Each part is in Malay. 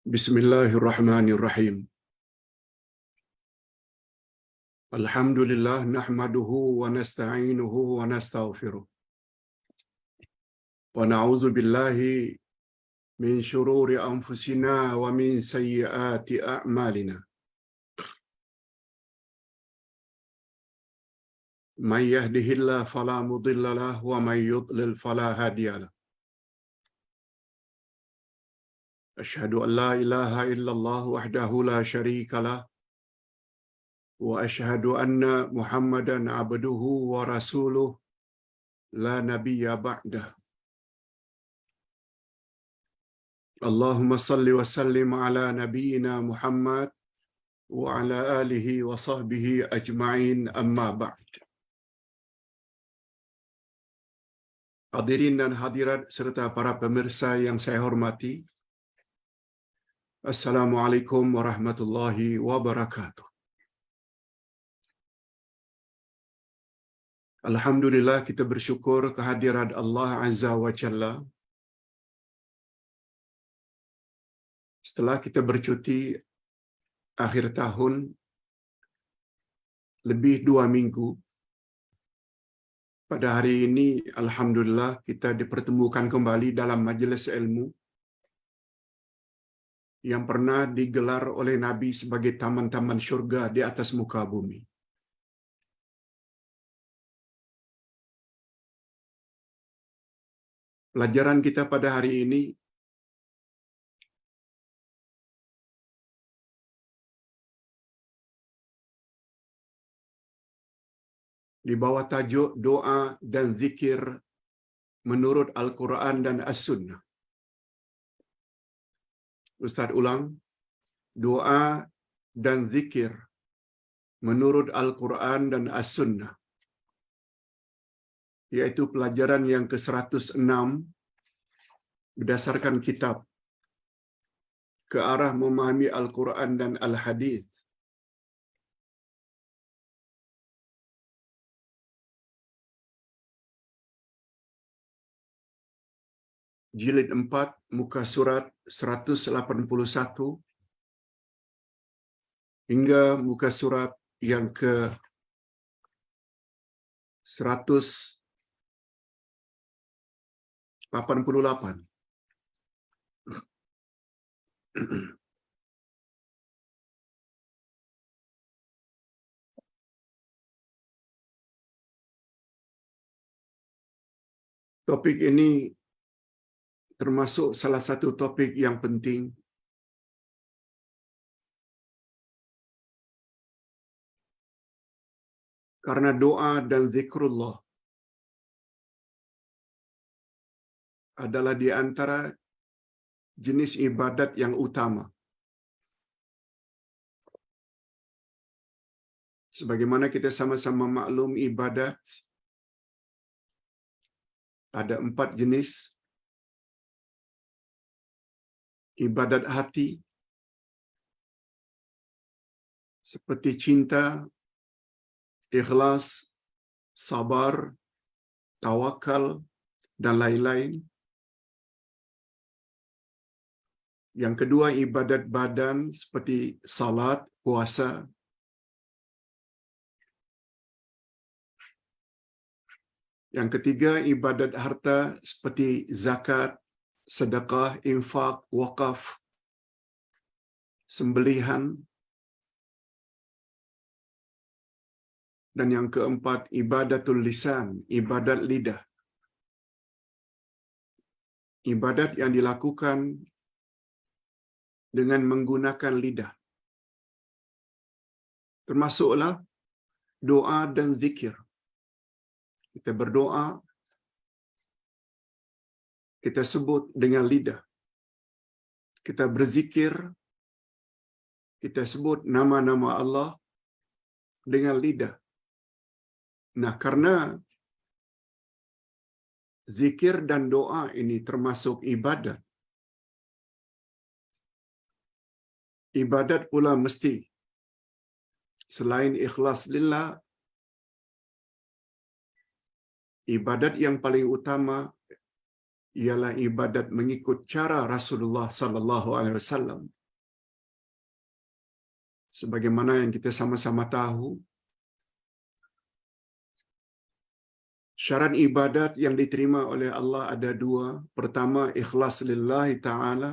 Bismillahirrahmanirrahim. Alhamdulillah nahmaduhu wa nasta'inuhu wa nastaghfiruh. Wa na'udzu billahi min shururi anfusina wa min sayyiati a'malina. May yahdihillahu fala mudilla lahu wa may yudlil fala hadiya lahu. Asyhadu an la ilaha illallah wahdahu la syarika lahu wa asyhadu anna Muhammadan abduhu wa rasuluh la nabiyya ba'dah. Allahumma salli wa sallim ala nabiyyina Muhammad wa ala alihi wa sahbihi ajma'in amma ba'd. Hadirin dan hadirat serta para pemirsa yang saya hormati, Assalamualaikum warahmatullahi wabarakatuh. Alhamdulillah kita bersyukur kehadirat Allah Azza wa Jalla. Setelah kita bercuti akhir tahun lebih 2 minggu, pada hari ini alhamdulillah kita dipertemukan kembali dalam majelis ilmu yang pernah digelar oleh Nabi sebagai taman-taman syurga di atas muka bumi. Pelajaran kita pada hari ini di bawah tajuk doa dan zikir menurut Al-Quran dan As-Sunnah. Ustaz ulang, doa dan zikir menurut Al-Quran dan As-Sunnah, yaitu pelajaran yang ke-106 berdasarkan kitab Ke Arah Memahami Al-Quran dan Al-Hadith. Jilid 4, muka surat 181 hingga muka surat yang ke 188. Topik ini termasuk salah satu topik yang penting karena doa dan zikrullah adalah di antara jenis ibadat yang utama. Sebagaimana kita sama-sama maklum, ibadat ada 4 jenis. Ibadat hati seperti cinta, ikhlas, sabar, tawakal, dan lain-lain. Yang kedua, ibadat badan seperti salat, puasa. Yang ketiga, ibadat harta seperti zakat, sedekah, infak, wakaf, sembelihan. Dan yang keempat, ibadatul lisan, ibadat lidah. Ibadat yang dilakukan dengan menggunakan lidah. Termasuklah doa dan zikir. Kita berdoa, kita sebut dengan lidah. Kita berzikir, kita sebut nama-nama Allah dengan lidah. Nah, karena zikir dan doa ini termasuk ibadat, ibadat pula mesti selain ikhlas lillah, ibadat yang paling utama ialah ibadat mengikut cara Rasulullah sallallahu alaihi wasallam. Sebagaimana yang kita sama-sama tahu, syarat ibadat yang diterima oleh Allah ada dua. Pertama, ikhlas lillahi ta'ala.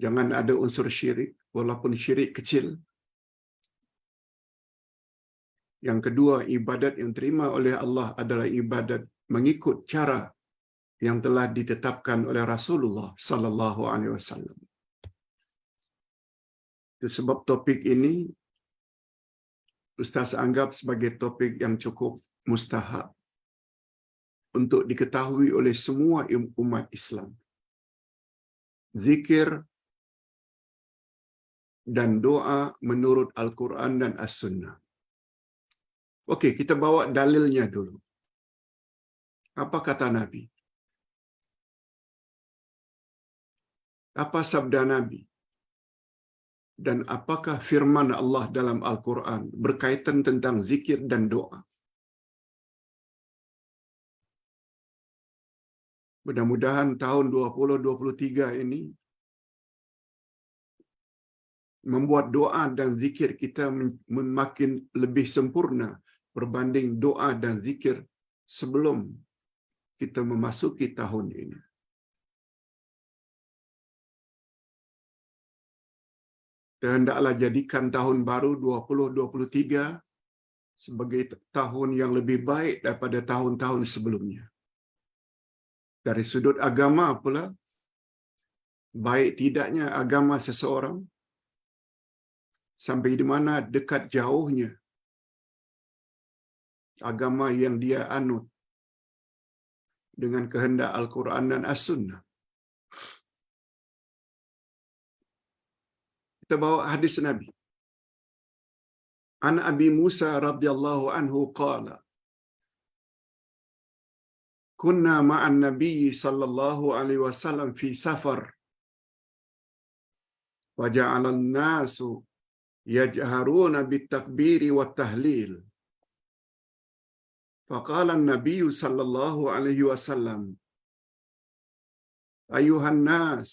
Jangan ada unsur syirik, walaupun syirik kecil. Yang kedua, ibadat yang terima oleh Allah adalah ibadat mengikut cara yang telah ditetapkan oleh Rasulullah sallallahu alaihi wasallam. Itu sebab topik ini Ustaz anggap sebagai topik yang cukup mustahab untuk diketahui oleh semua umat Islam. Zikir dan doa menurut Al-Quran dan As-Sunnah. Okey, kita bawa dalilnya dulu. Apa kata Nabi? Apa sabda Nabi? Dan apakah firman Allah dalam Al-Quran berkaitan tentang zikir dan doa? Mudah-mudahan tahun 2023 ini membuat doa dan zikir kita makin lebih sempurna berbanding doa dan zikir sebelum kita memasuki tahun ini. Dan hendaklah jadikan tahun baru 2023 sebagai tahun yang lebih baik daripada tahun-tahun sebelumnya. Dari sudut agama pula, baik tidaknya agama seseorang, sampai di mana dekat jauhnya agama yang dia anut dengan kehendak Al-Quran dan As-Sunnah. Kita bawa hadis Nabi. An Abi Musa radhiyallahu anhu qala, kunna ma'an Nabi sallallahu alaihi wasallam fi safar, wa ja'ala an-nasu yajharuna bit-takbiri wat-tahlil. Faqala an-nabiy sallallahu alaihi wasallam, ayuhan nas,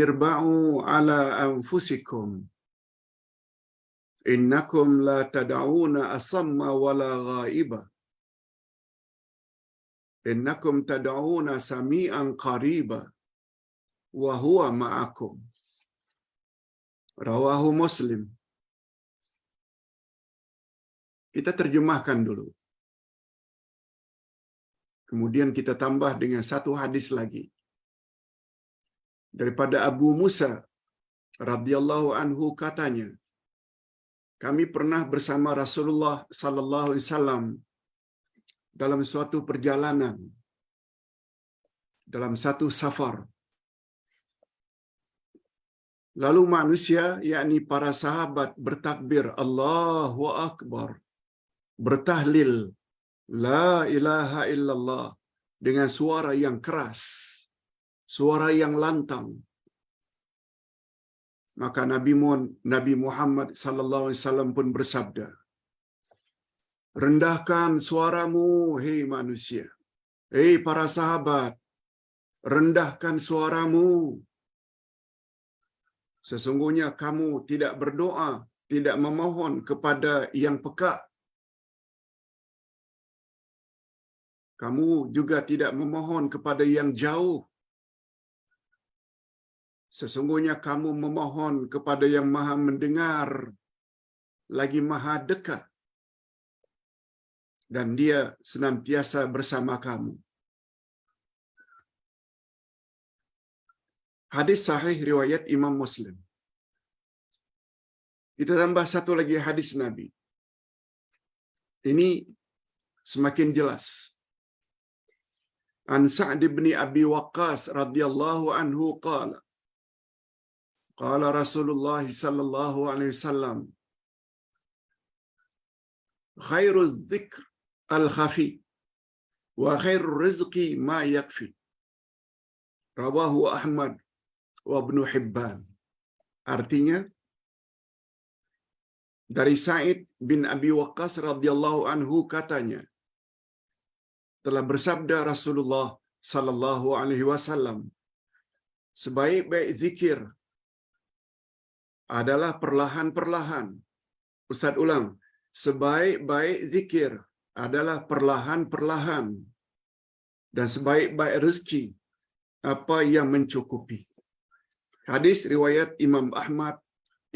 irba'u ala anfusikum, innakum la tad'una asamma wala ghaiba, innakum tad'una sami'an qariba, wa huwa ma'akum. Rawahu Muslim. Kita terjemahkan dulu. Kemudian kita tambah dengan satu hadis lagi. Daripada Abu Musa radhiyallahu anhu katanya, kami pernah bersama Rasulullah sallallahu alaihi wasallam dalam suatu perjalanan, dalam satu safar. Lalu manusia, yakni para sahabat, bertakbir Allahu Akbar, bertahlil La ilaha illallah dengan suara yang keras, suara yang lantang. Maka Nabi Muhammad sallallahu alaihi wasallam pun bersabda, rendahkan suaramu, hei manusia. Hei para sahabat, rendahkan suaramu. Sesungguhnya kamu tidak berdoa, tidak memohon kepada yang peka. Kamu juga tidak memohon kepada yang jauh. Sesungguhnya kamu memohon kepada yang maha mendengar, lagi maha dekat. Dan dia senantiasa bersama kamu. Hadis sahih riwayat Imam Muslim. Kita tambah satu lagi hadis Nabi. Ini semakin jelas. An Sa'd bin Abi Waqqas radhiyallahu anhu qala, qala Rasulullah sallallahu alaihi wasallam, khairul dzikr al-khafi wa khairur rizqi ma yakfi. Rawahu Ahmad wa Ibn Hibban. Artinya, dari Sa'id bin Abi Waqqas radhiyallahu anhu katanya, telah bersabda Rasulullah sallallahu alaihi wasallam, sebaik-baik zikir adalah perlahan-perlahan. Ustaz ulang, sebaik-baik zikir adalah perlahan-perlahan, dan sebaik-baik rezeki apa yang mencukupi. Hadis riwayat Imam Ahmad,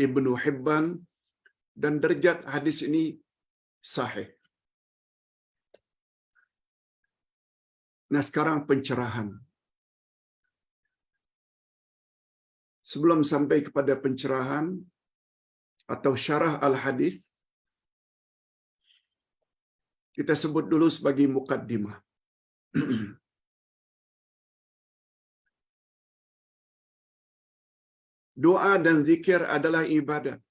Ibnu Hibban, dan derajat hadis ini sahih. Nah, sekarang pencerahan. Sebelum sampai kepada pencerahan atau syarah al-hadis, kita sebut dulu sebagai muqaddimah. Doa dan zikir adalah ibadat.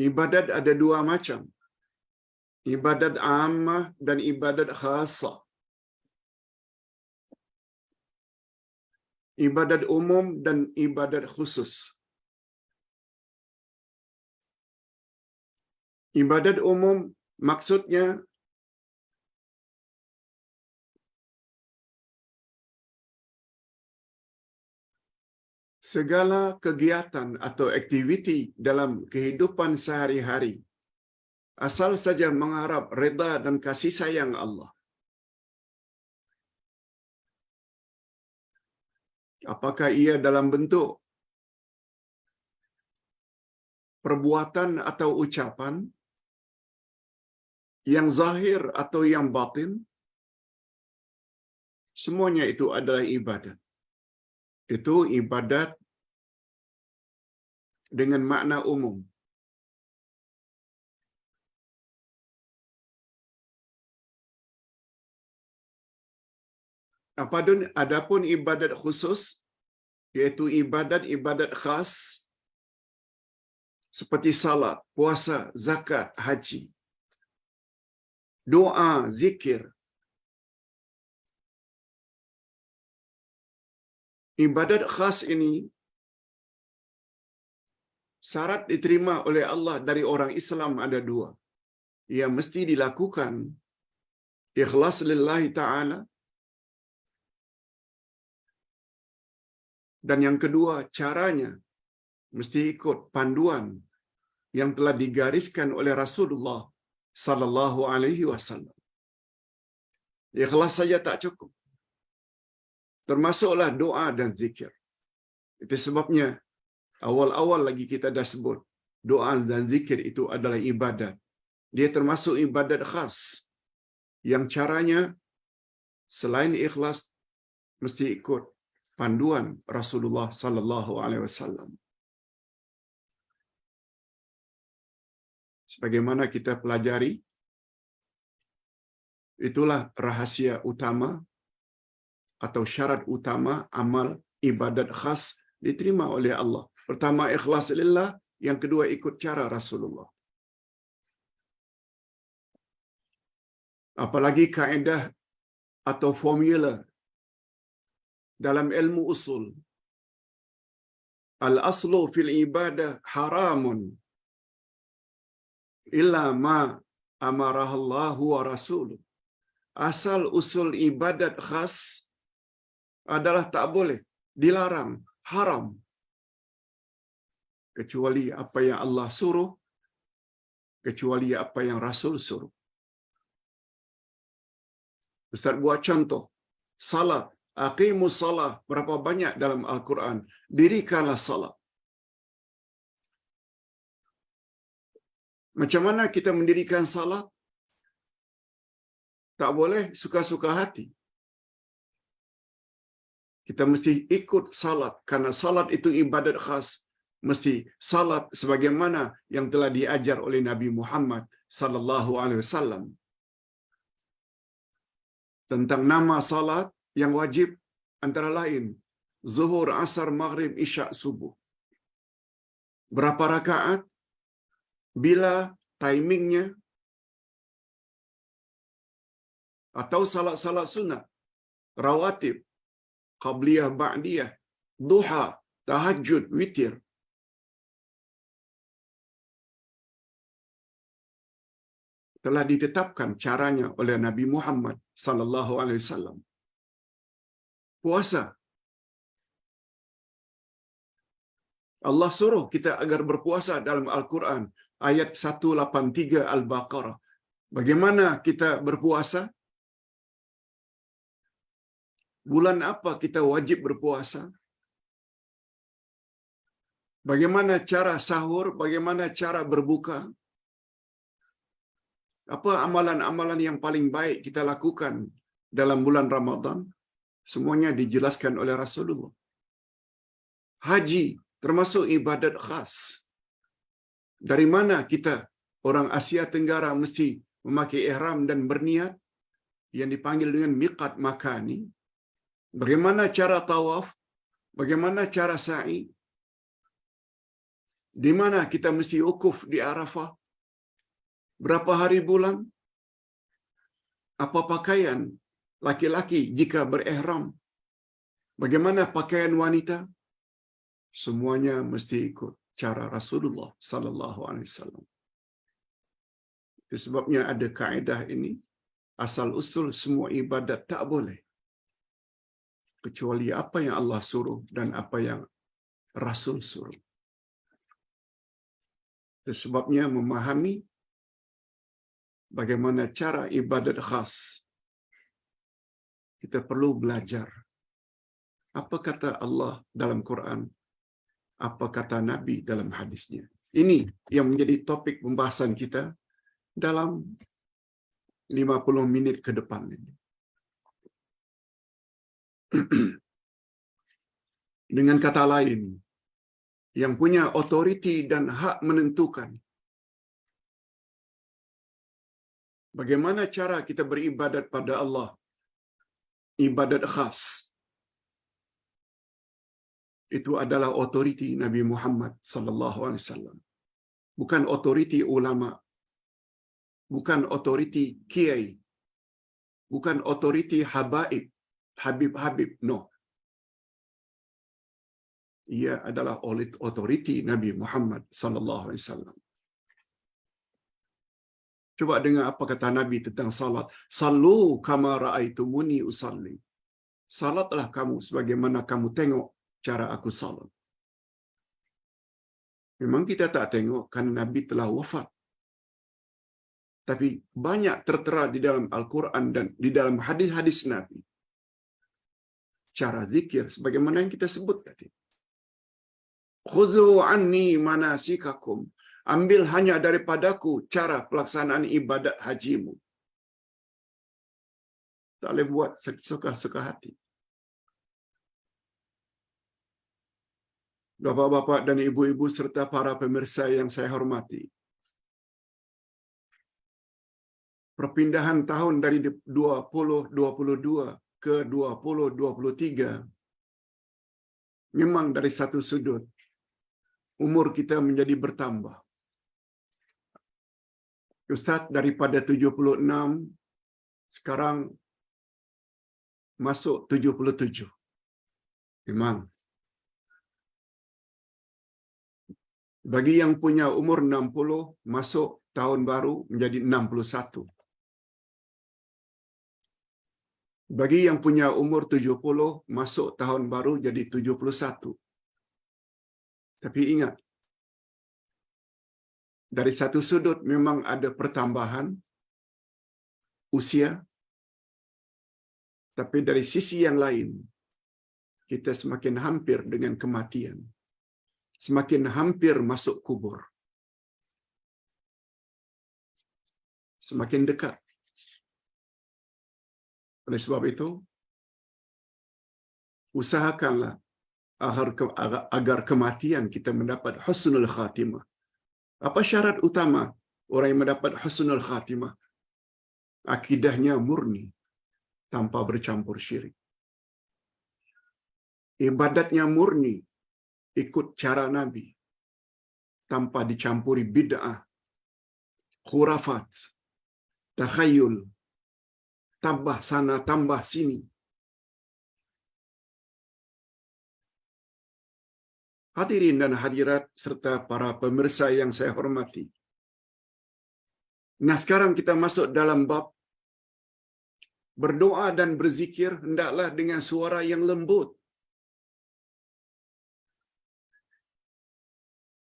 Ibadat ada dua macam. Ibadat ammah dan ibadat khasah. Ibadat umum dan ibadat khusus. Ibadat umum maksudnya segala kegiatan atau aktiviti dalam kehidupan sehari-hari asal saja mengharap redha dan kasih sayang Allah. Apakah ia dalam bentuk perbuatan atau ucapan, yang zahir atau yang batin, semuanya itu adalah ibadat. Itu ibadat dengan makna umum. Adapun ibadat khusus, yaitu ibadat-ibadat khas seperti salat, puasa, zakat, haji, doa, zikir. Ibadat khas ini syarat diterima oleh Allah dari orang Islam ada dua. Ia mesti dilakukan ikhlas lillahi ta'ala, dan yang kedua caranya mesti ikut panduan yang telah digariskan oleh Rasulullah sallallahu alaihi wasallam. Ikhlas saja tak cukup. Termasuklah doa dan zikir. Itu sebabnya awal-awal lagi kita dah sebut doa dan zikir itu adalah ibadat. Dia termasuk ibadat khas yang caranya selain ikhlas mesti ikut panduan Rasulullah sallallahu alaihi wasallam. Sebagaimana kita pelajari, itulah rahasia utama atau syarat utama amal ibadat khas diterima oleh Allah. Pertama, ikhlas lillah. Yang kedua, ikut cara Rasulullah. Apalagi kaedah atau formula dalam ilmu usul. Al-aslu fil ibadah haramun illa ma amarahallahu wa rasuluh. Asal usul ibadat khas adalah tak boleh, dilarang, haram, kecuali apa yang Allah suruh, kecuali apa yang Rasul suruh. Ustaz buat contoh, salat, aqimus salah, berapa banyak dalam Al-Quran, dirikanlah salat. Macam mana kita mendirikan salat? Tak boleh suka-suka hati. Kita mesti ikut salat, karena salat itu ibadat khas. Mesti salat sebagaimana yang telah diajar oleh Nabi Muhammad sallallahu alaihi wasallam. Tentang nama salat yang wajib antara lain zuhur, asar, maghrib, isya, subuh. Berapa rakaat? Bila timingnya? Atau salat-salat sunat, rawatib, qabliyah, ba'diyah, duha, tahajud, witir. telah ditetapkan caranya oleh Nabi Muhammad sallallahu alaihi wasallam. Puasa. Allah suruh kita agar berpuasa dalam Al-Quran. Ayat 183 Al-Baqarah. Bagaimana kita berpuasa? Bulan apa kita wajib berpuasa? Bagaimana cara sahur? Bagaimana cara berbuka? Apa amalan-amalan yang paling baik kita lakukan dalam bulan Ramadan? Semuanya dijelaskan oleh Rasulullah. Haji termasuk ibadat khas. Dari mana kita orang Asia Tenggara mesti memakai ihram dan berniat yang dipanggil dengan miqat makani? Bagaimana cara tawaf? Bagaimana cara sa'i? Di mana kita mesti wukuf di Arafah? Berapa hari bulan? Apa pakaian laki-laki jika berihram? Bagaimana pakaian wanita? Semuanya mesti ikut cara Rasulullah sallallahu alaihi wasallam. Itu sebabnya ada kaedah ini, asal usul semua ibadat tak boleh kecuali apa yang Allah suruh dan apa yang Rasul suruh. Itu sebabnya memahami bagaimana cara ibadat khas, kita perlu belajar apa kata Allah dalam Quran, apa kata Nabi dalam hadisnya. Ini yang menjadi topik pembahasan kita dalam 50 minit ke depan ini. Dengan kata lain, yang punya otoriti dan hak menentukan bagaimana cara kita beribadat pada Allah, ibadat khas, itu adalah otoriti Nabi Muhammad sallallahu alaihi wasallam. Bukan otoriti ulama, bukan otoriti kiai, bukan otoriti habaib, habib-habib, no. Ia adalah otoriti Nabi Muhammad sallallahu alaihi wasallam. Coba dengar apa kata Nabi tentang salat. Sallu kama raaitumuni usalli. Salatlah kamu sebagaimana kamu tengok cara aku salat. Memang kita tak tengok kerana Nabi telah wafat. Tapi banyak tertera di dalam Al-Quran dan di dalam hadis-hadis Nabi. Cara zikir sebagaimana yang kita sebut tadi. Khudhu anni manasikakum. Ambil hanya daripadaku cara pelaksanaan ibadat hajimu. Tak boleh buat suka-suka hati. Bapak-bapak dan ibu-ibu serta para pemirsa yang saya hormati. Perpindahan tahun dari 2022 ke 2023 memang dari satu sudut umur kita menjadi bertambah. Ustaz daripada 76 sekarang masuk 77. Memang. Bagi yang punya umur 60 masuk tahun baru menjadi 61. Bagi yang punya umur 70 masuk tahun baru jadi 71. Tapi ingat, dari satu sudut memang ada pertambahan usia, tapi dari sisi yang lain, kita semakin hampir dengan kematian. Semakin hampir masuk kubur. Semakin dekat. Oleh sebab itu, usahakanlah agar kematian kita mendapat husnul khatimah. Apa syarat utama orang yang mendapat husnul khatimah? Akidahnya murni, tanpa bercampur syirik. Ibadatnya murni, ikut cara Nabi, tanpa dicampuri bid'ah, khurafat, takhayul, tambah sana, tambah sini. Hadirin dan hadirat serta para pemirsa yang saya hormati. Nah, sekarang kita masuk dalam bab berdoa dan berzikir hendaklah dengan suara yang lembut.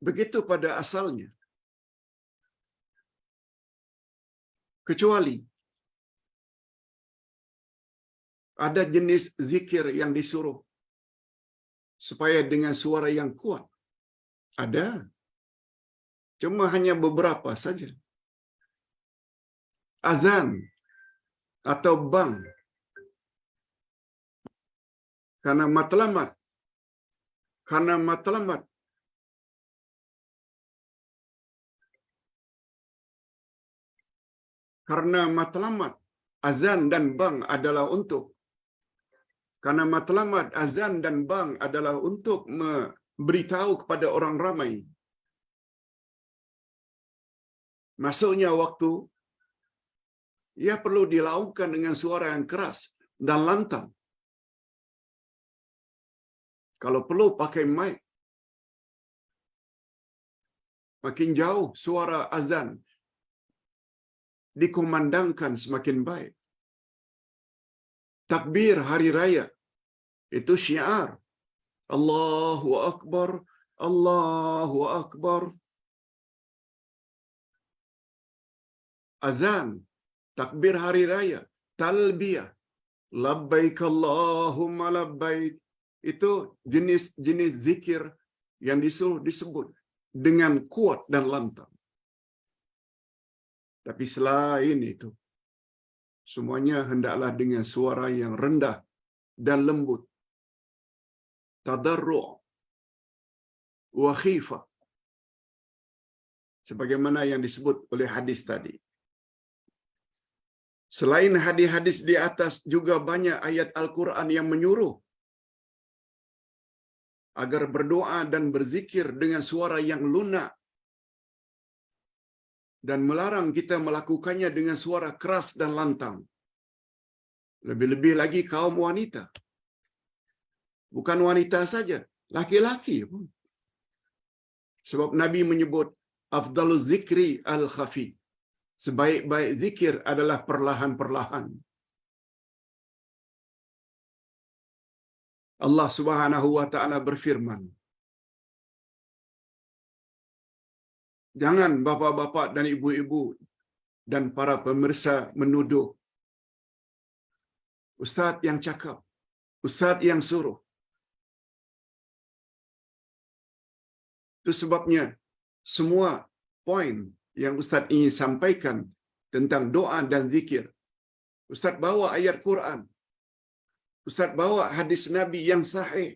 Begitu pada asalnya. Kecuali ada jenis zikir yang disuruh supaya dengan suara yang kuat. Ada. Cuma hanya beberapa saja. Azan atau bang. Karena matlamat. Karena matlamat. Karena matlamat azan dan bang adalah untuk. Karena matlamat azan dan bang adalah untuk memberitahu kepada orang ramai. Masuknya waktu, ia perlu dilakukan dengan suara yang keras dan lantang. Kalau perlu pakai mic. Makin jauh suara azan dikumandangkan semakin baik. Takbir hari raya itu syiar. Allahu Akbar, Allahu Akbar. Azan, takbir hari raya, talbiyah, labbaik Allahumma labbaik. Itu jenis-jenis zikir yang disuruh disebut dengan kuat dan lantang. Tapi selain itu, semuanya hendaklah dengan suara yang rendah dan lembut. Tadarru' wa khifah. Sebagaimana yang disebut oleh hadis tadi. Selain hadis-hadis di atas, juga banyak ayat Al-Quran yang menyuruh agar berdoa dan berzikir dengan suara yang lunak dan melarang kita melakukannya dengan suara keras dan lantang. Lebih-lebih lagi kaum wanita. Bukan wanita saja, laki-laki pun. Sebab Nabi menyebut afdaluz zikri al-khafi. Sebaik-baik zikir adalah perlahan-perlahan. Allah Subhanahu wa taala berfirman, jangan bapa-bapa dan ibu-ibu dan para pemirsa menuduh ustaz yang cakap, ustaz yang suruh. Itu sebabnya semua poin yang ustaz ingin sampaikan tentang doa dan zikir, ustaz bawa ayat Quran, ustaz bawa hadis Nabi yang sahih.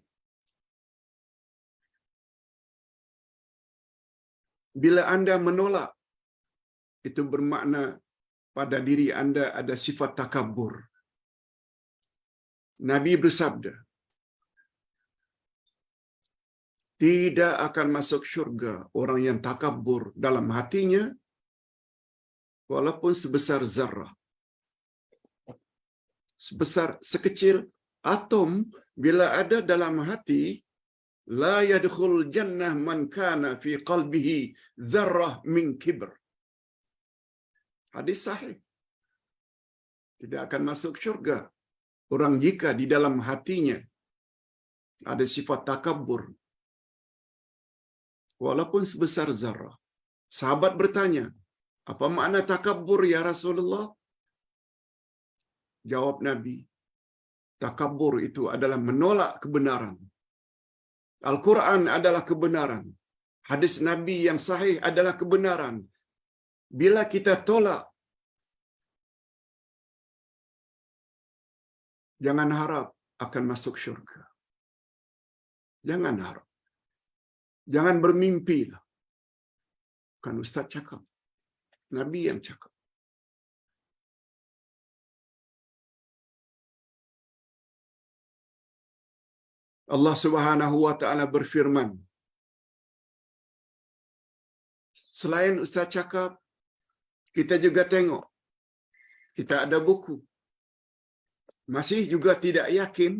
Bila anda menolak, itu bermakna pada diri anda ada sifat takabur. Nabi bersabda, tidak akan masuk syurga orang yang takabur dalam hatinya, walaupun sebesar zarrah. Sebesar sekecil atom, bila ada dalam hati, la yadkhul jannah man kana fi qalbihi zarrah min kibr. Hadis sahih. Tidak akan masuk syurga orang jika di dalam hatinya ada sifat takabur, walaupun sebesar zarrah. Sahabat bertanya, apa makna takabur ya Rasulullah? Jawab Nabi, takabur itu adalah menolak kebenaran. Al-Quran adalah kebenaran. Hadis Nabi yang sahih adalah kebenaran. Bila kita tolak, jangan harap akan masuk syurga. Jangan harap. Jangan bermimpi lah. Bukan Ustaz cakap. Nabi yang cakap. Allah Subhanahu wa taala berfirman, selain Ustaz cakap, kita juga tengok. Kita ada buku. Masih juga tidak yakin.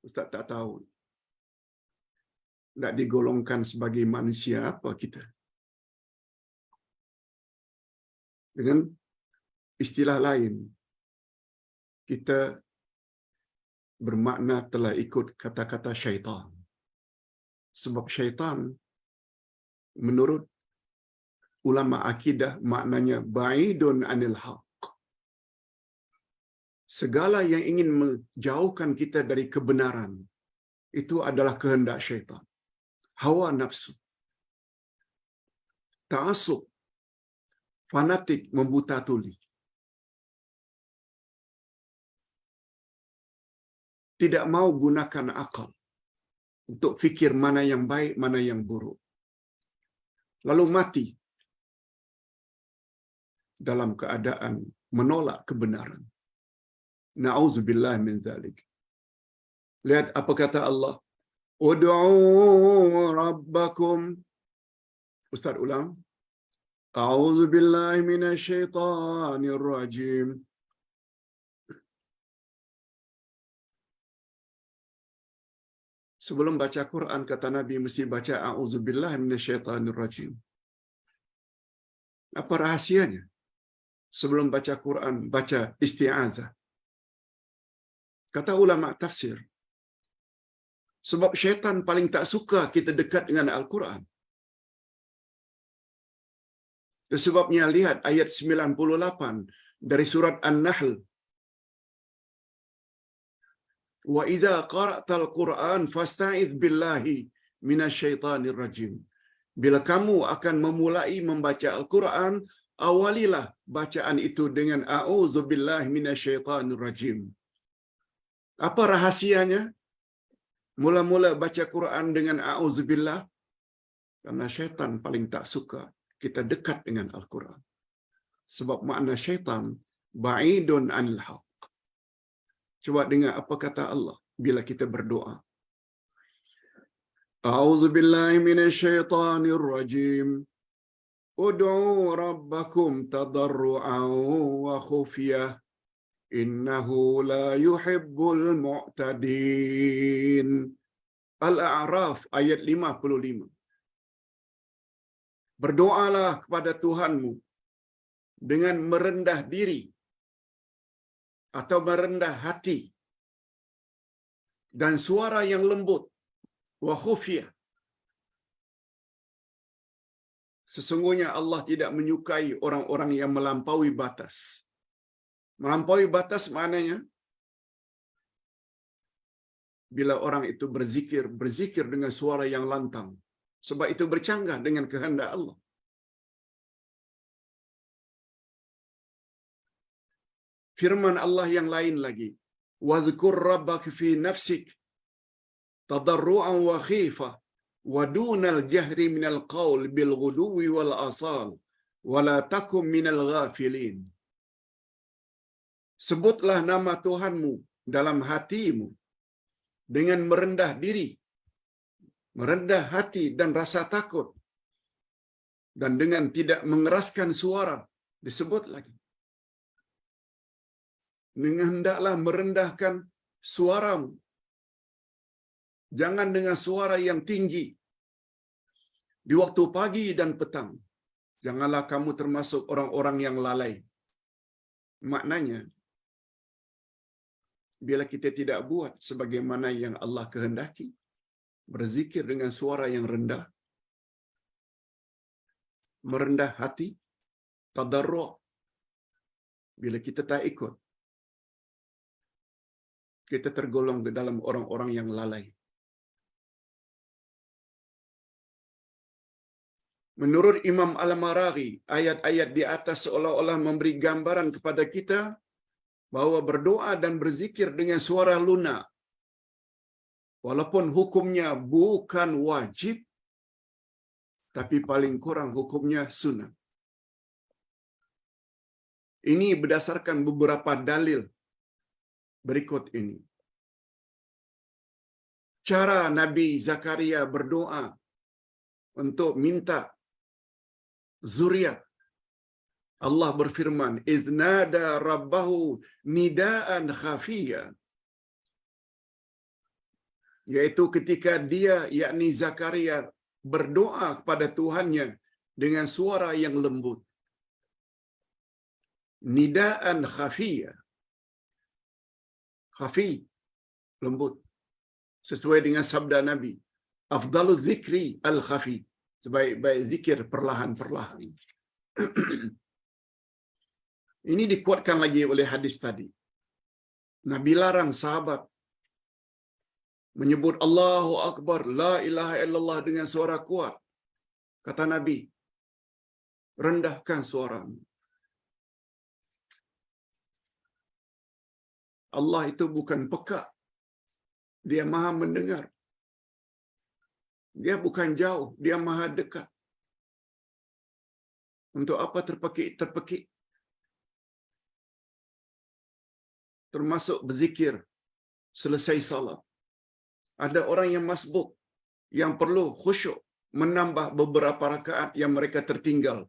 Ustaz tak tahu. Tak digolongkan sebagai manusia apa kita. Dengan istilah lain, kita bermakna telah ikut kata-kata syaitan. Sebab syaitan menurut ulama akidah maknanya ba'idun anil haq. Segala yang ingin menjauhkan kita dari kebenaran itu adalah kehendak syaitan. Hawa nafsu, ta'assub, fanatik, membuta tuli. Tidak mau gunakan akal untuk fikir mana yang baik, mana yang buruk. Lalu mati dalam keadaan menolak kebenaran. Na'udzubillah min dzalik. Lihat apa kata Allah. Ud'u rabbakum. Ustaz ulang. A'udzubillahi minasyaitonir rajim. Sebelum baca Quran, kata Nabi, mesti baca a'udzubillahi minasyaitonir rajim. Apa rahasianya? Sebelum baca Quran, baca isti'adzah. Kata ulama tafsir, sebab syaitan paling tak suka kita dekat dengan Al-Quran. Sebabnya lihat ayat 98 dari surat An-Nahl. Wa idza qara'tal Qur'an fasta'idz billahi minasyaitonir rajim. Bila kamu akan memulai membaca Al-Quran, awalilah bacaan itu dengan a'udzubillahi minasyaitonir rajim. Apa rahasianya? Mula-mula baca Quran dengan a'udzubillah, karena syaitan paling tak suka kita dekat dengan Al-Quran. Sebab makna syaitan ba'idun anil haq. Coba dengar apa kata Allah bila kita berdoa. A'udzubillahi minasyaitonir rajim. Ud'u rabbakum tadarru'an wa khufyah. Innahu la yuhibbul mu'tadin. Al-A'raf ayat 55. Berdoalah kepada Tuhanmu dengan merendah diri atau merendah hati dan suara yang lembut. Wa khufyah. Sesungguhnya Allah tidak menyukai orang-orang yang melampaui batas. Melampaui batas maknanya bila orang itu berzikir dengan suara yang lantang. Sebab itu bercanggah dengan kehendak Allah. Firman Allah yang lain lagi. Wadhkur rabbaka fi nafsik tadarru'an wa khifah wa dunal jahri minal qaul bil ghuduwi wal asal wa la takum minal ghafilin. Sebutlah nama Tuhanmu dalam hatimu dengan merendah diri, merendah hati dan rasa takut, dan dengan tidak mengeraskan suara. Disebut lagi, hendaklah merendahkan suaramu, jangan dengan suara yang tinggi di waktu pagi dan petang. Janganlah kamu termasuk orang-orang yang lalai. Maknanya, bila kita tidak buat sebagaimana yang Allah kehendaki, berzikir dengan suara yang rendah, merendah hati, tadarru', bila kita tak ikut, kita tergolong ke dalam orang-orang yang lalai. Menurut Imam Al-Maraghi, ayat-ayat di atas seolah-olah memberi gambaran kepada kita bahawa berdoa dan berzikir dengan suara lunak, walaupun hukumnya bukan wajib, tapi paling kurang hukumnya sunnah. Ini berdasarkan beberapa dalil berikut ini. Cara Nabi Zakaria berdoa untuk minta zuriat. Allah berfirman, "Idznada rabbahu nidaan khafiyya." Yaitu ketika dia, yakni Zakaria, berdoa kepada Tuhannya dengan suara yang lembut. nidaan khafiyya. Khafi, lembut. Sesuai dengan sabda Nabi, afdalul zikri al-khafi. Sebaik-baik zikir perlahan-perlahan. Ini dikuatkan lagi oleh hadis tadi. Nabi larang sahabat menyebut Allahu Akbar, la ilaha illallah dengan suara kuat. Kata Nabi, rendahkan suaramu. Allah itu bukan peka. Dia maha mendengar. Dia bukan jauh, dia maha dekat. Untuk apa terpekik? Termasuk berzikir selesai salat. Ada orang yang masbuk, yang perlu khusyuk, menambah beberapa rakaat yang mereka tertinggal.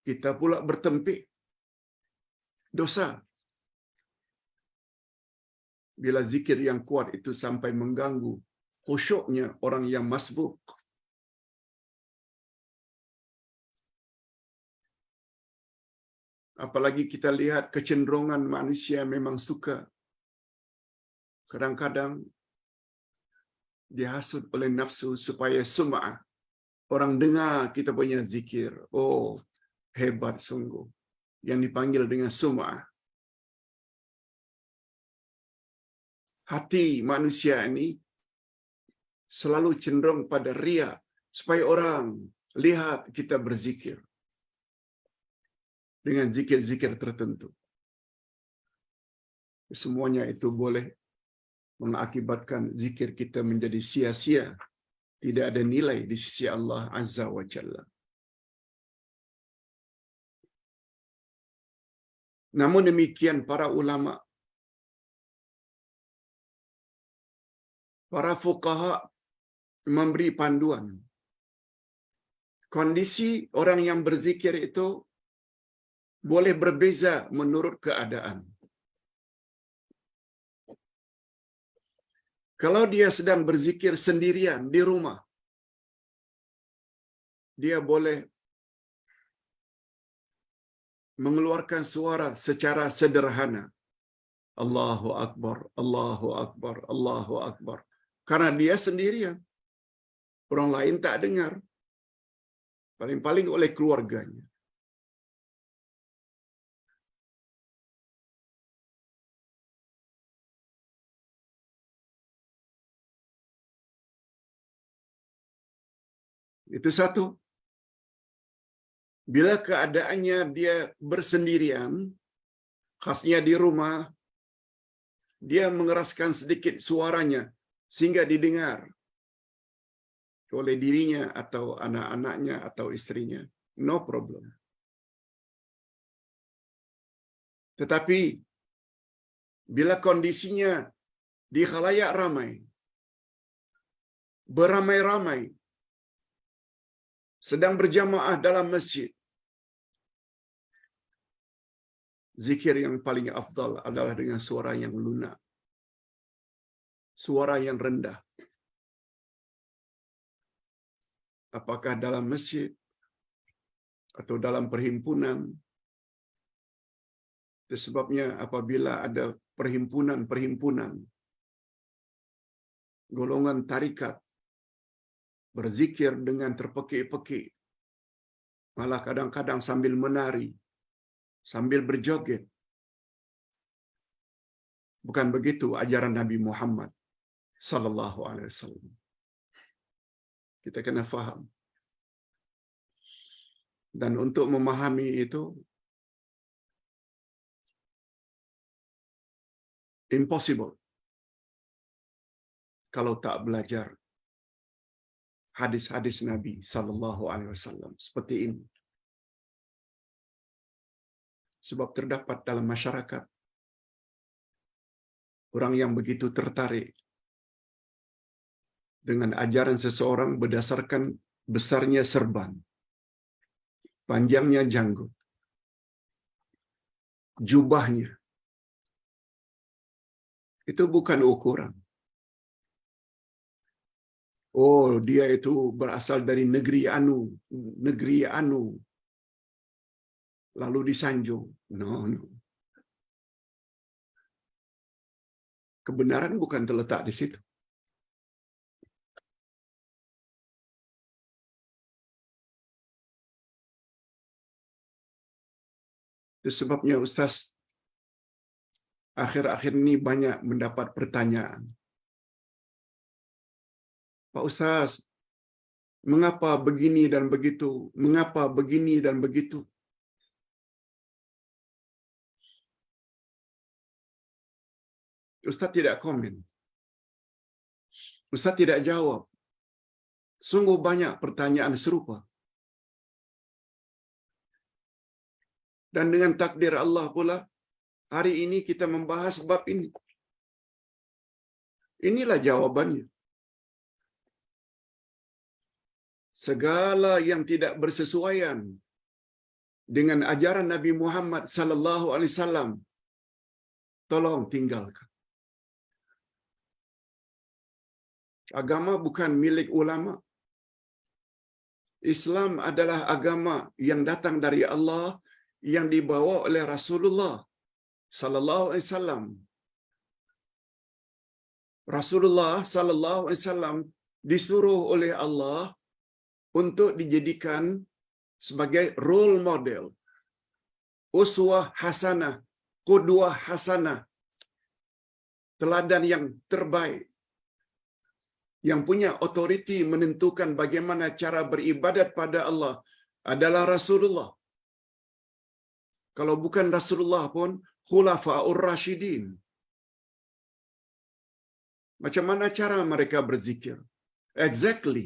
Kita pula bertempik. Dosa. Bila zikir yang kuat itu sampai mengganggu khusyuknya orang yang masbuk. Apalagi kita lihat kecenderungan manusia memang suka. Kadang-kadang dihasut oleh nafsu supaya sum'ah. Orang dengar kita punya zikir. Oh, hebat sungguh. Yang dipanggil dengan sum'ah. Hati manusia ini selalu cenderung pada riya. Supaya orang lihat kita berzikir. Dengan zikir-zikir tertentu. Semuanya itu boleh mengakibatkan zikir kita menjadi sia-sia. Tidak ada nilai di sisi Allah Azza wa Jalla. Namun demikian para ulama, para fuqaha memberi panduan. Kondisi orang yang berzikir itu boleh berbeza menurut keadaan. Kalau dia sedang berzikir sendirian di rumah, dia boleh mengeluarkan suara secara sederhana. Allahu Akbar, Allahu Akbar, Allahu Akbar. Karena dia sendirian. Orang lain tak dengar. Paling-paling oleh keluarganya. Itu satu. Bila keadaannya dia bersendirian, khasnya di rumah, dia mengeraskan sedikit suaranya sehingga didengar oleh dirinya atau anak-anaknya atau istrinya. No problem. Tetapi bila kondisinya di khalayak ramai, beramai-ramai, sedang berjamaah dalam masjid, zikir yang paling afdal adalah dengan suara yang lunak, suara yang rendah. Apakah dalam masjid atau dalam perhimpunan. Itu sebabnya apabila ada perhimpunan-perhimpunan, golongan tarikat, berzikir dengan terpekik-pekik, malah kadang-kadang sambil menari, sambil berjoget. Bukan begitu ajaran Nabi Muhammad sallallahu alaihi wasallam. Kita kena faham. Dan untuk memahami itu impossible kalau tak belajar hadis-hadis Nabi sallallahu alaihi wasallam seperti ini. Sebab terdapat dalam masyarakat orang yang begitu tertarik dengan ajaran seseorang berdasarkan besarnya serban, panjangnya janggut, jubahnya. Itu bukan ukuran. Oh, dia itu berasal dari negeri anu, lalu disanjung. No. Kebenaran bukan terletak di situ. Itu sebabnya Ustaz akhir-akhir ini banyak mendapat pertanyaan. Pak Ustaz, mengapa begini dan begitu? Mengapa begini dan begitu? Ustaz tidak komen. Ustaz tidak jawab. Sungguh banyak pertanyaan serupa. Dan dengan takdir Allah pula, hari ini kita membahas bab ini. Inilah jawabannya. Segala yang tidak bersesuaian dengan ajaran Nabi Muhammad sallallahu alaihi wasallam, tolong tinggalkan. Agama bukan milik ulama. Islam adalah agama yang datang dari Allah, yang dibawa oleh Rasulullah sallallahu alaihi wasallam. Rasulullah sallallahu alaihi wasallam disuruh oleh Allah untuk dijadikan sebagai role model, uswah hasanah, qudwah hasanah, teladan yang terbaik, yang punya otoriti menentukan bagaimana cara beribadat pada Allah adalah Rasulullah. Kalau bukan Rasulullah pun khulafaur rasyidin. Macam mana cara mereka berzikir? Exactly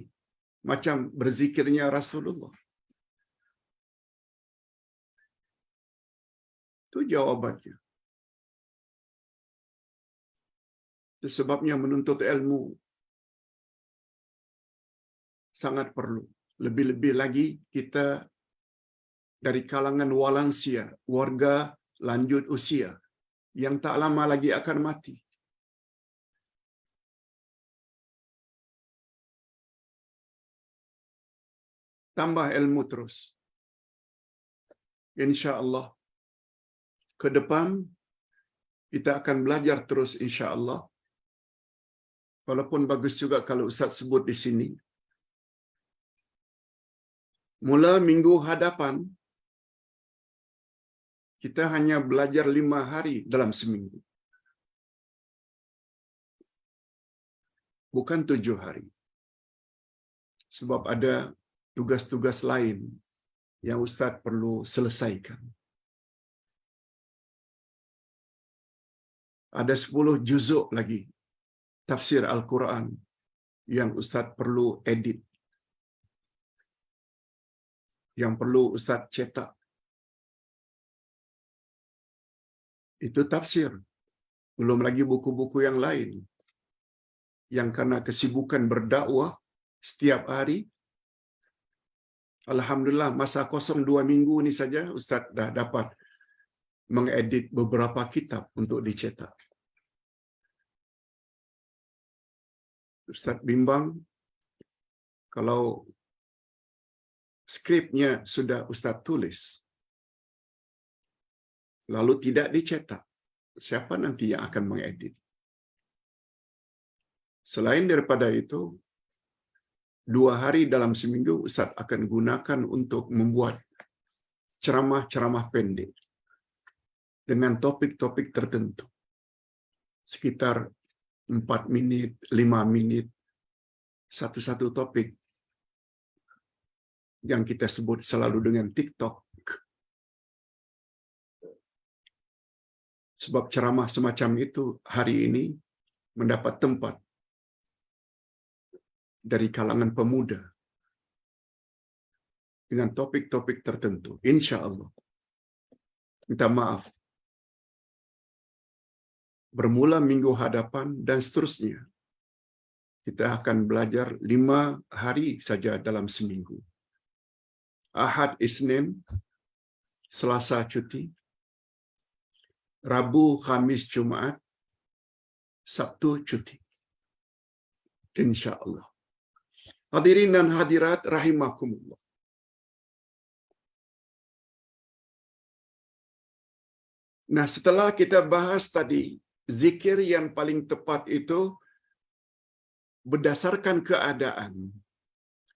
macam berzikirnya Rasulullah. Itu jawabannya. Itu sebabnya menuntut ilmu sangat perlu. Lebih-lebih lagi kita dari kalangan walansia, warga lanjut usia yang tak lama lagi akan mati. Tambah ilmu terus. InsyaAllah ke depan kita akan belajar terus insyaAllah. Walaupun bagus juga kalau Ustaz sebut di sini. Mula minggu hadapan, kita hanya belajar 5 hari dalam seminggu. Bukan 7 hari. Sebab ada tugas-tugas lain yang Ustaz perlu selesaikan. Ada 10 juzuk lagi tafsir Al-Quran yang Ustaz perlu edit, yang perlu Ustaz cetak. Itu tafsir. Belum lagi buku-buku yang lain. Yang karena kesibukan berdakwah setiap hari, alhamdulillah masa kosong 2 minggu ini saja Ustaz dah dapat mengedit beberapa kitab untuk dicetak. Ustaz bimbang kalau skripnya sudah Ustaz tulis, lalu tidak dicetak, siapa nanti yang akan mengedit? Selain daripada itu, 2 hari dalam seminggu Ustaz akan gunakan untuk membuat ceramah-ceramah pendek dengan topik-topik tertentu. Sekitar 4 minit, 5 minit, satu-satu topik yang kita sebut selalu dengan TikTok. Sebab ceramah semacam itu hari ini mendapat tempat dari kalangan pemuda dengan topik-topik tertentu. Insya Allah. Minta maaf. Bermula minggu hadapan dan seterusnya. Kita akan belajar 5 hari saja dalam seminggu. Ahad, Isnin, Selasa cuti, Rabu, Khamis, Jumaat, Sabtu cuti. Insya Allah. Hadirin dan hadirat rahimakumullah. Nah, setelah kita bahas tadi zikir yang paling tepat itu berdasarkan keadaan.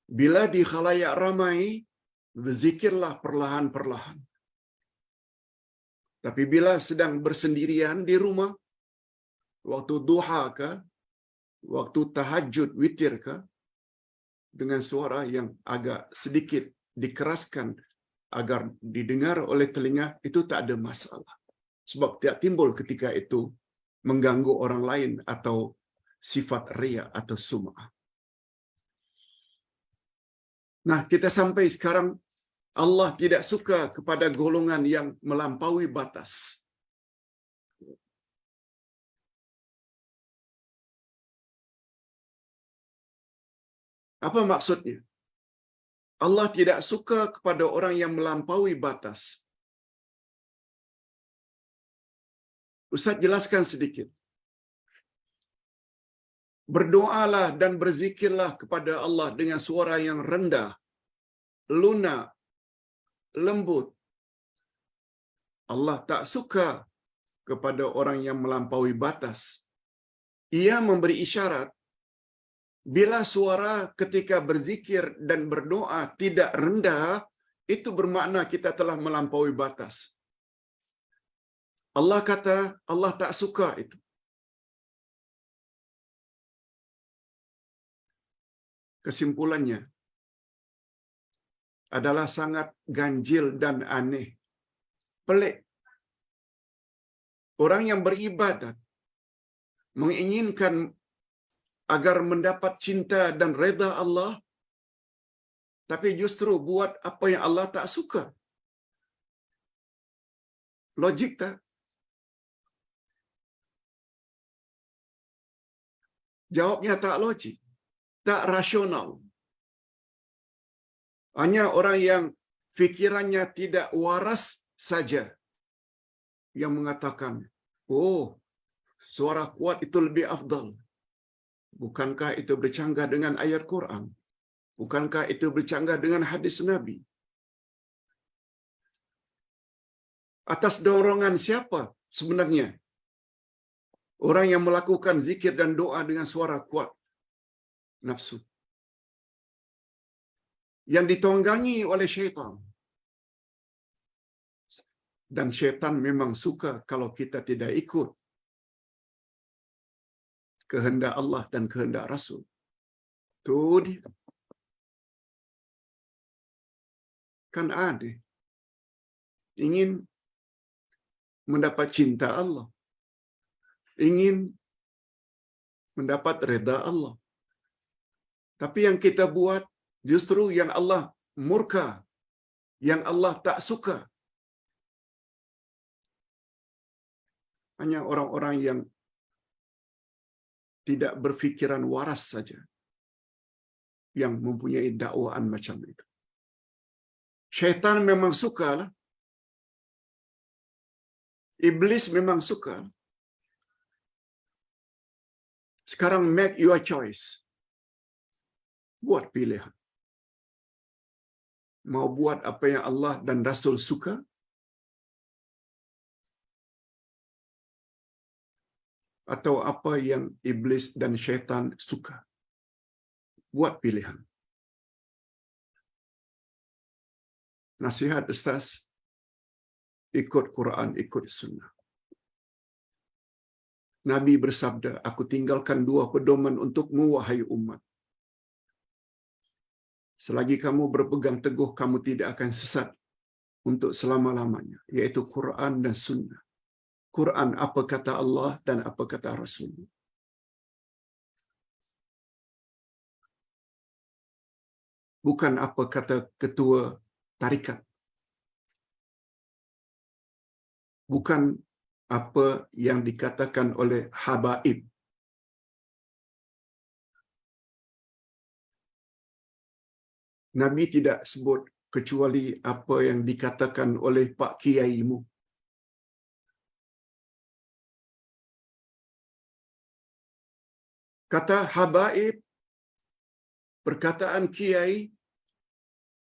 Bila di khalayak ramai, berzikirlah perlahan-perlahan. Tapi bila sedang bersendirian di rumah, waktu duha ke, waktu tahajud, witir ke, dengan suara yang agak sedikit dikeraskan agar didengar oleh telinga, itu tak ada masalah. Sebab tidak timbul ketika itu mengganggu orang lain atau sifat riya atau sum'ah. Nah, kita sampai sekarang, Allah tidak suka kepada golongan yang melampaui batas. Apa maksudnya? Allah tidak suka kepada orang yang melampaui batas. Ustaz jelaskan sedikit. Berdoalah dan berzikirlah kepada Allah dengan suara yang rendah, lunak, lembut. Allah tak suka kepada orang yang melampaui batas. Ia memberi isyarat bila suara ketika berzikir dan berdoa tidak rendah, itu bermakna kita telah melampaui batas. Allah kata Allah tak suka itu. Kesimpulannya adalah sangat ganjil dan aneh. Pelik. Orang yang beribadat menginginkan agar mendapat cinta dan reda Allah, tapi justru buat apa yang Allah tak suka. Logik tak? Jawabnya tak logik, tak rasional. Hanya orang yang fikirannya tidak waras saja yang mengatakan, oh, suara kuat itu lebih afdal. Bukankah itu bercanggah dengan ayat Quran? Bukankah itu bercanggah dengan hadis Nabi? Atas dorongan siapa sebenarnya orang yang melakukan zikir dan doa dengan suara kuat? Nafsu. Yang ditunggangi oleh syaitan. Dan syaitan memang suka kalau kita tidak ikut kehendak Allah dan kehendak Rasul. Itu dia. Kan ada. Ingin mendapat cinta Allah. Ingin mendapat reda Allah. Tapi yang kita buat justru yang Allah murka, yang Allah tak suka. Hanya orang-orang yang tidak berfikiran waras saja yang mempunyai dakwaan macam itu. Syaitan memang suka lah. Iblis memang suka. Sekarang make your choice. Buat pilihan. Mau buat apa yang Allah dan Rasul suka? Atau apa yang iblis dan syaitan suka? Buat pilihan. Nasihat Ustaz, ikut Quran, ikut Sunnah. Nabi bersabda, aku tinggalkan 2 pedoman untukmu, wahai umat. Selagi kamu berpegang teguh, kamu tidak akan sesat untuk selama-lamanya, yaitu Quran dan Sunnah. Quran apa kata Allah dan apa kata Rasul. Bukan apa kata ketua tarikat. Bukan apa yang dikatakan oleh habaib. Nabi tidak sebut kecuali apa yang dikatakan oleh Pak Kiaimu. Kata habaib, perkataan kiai,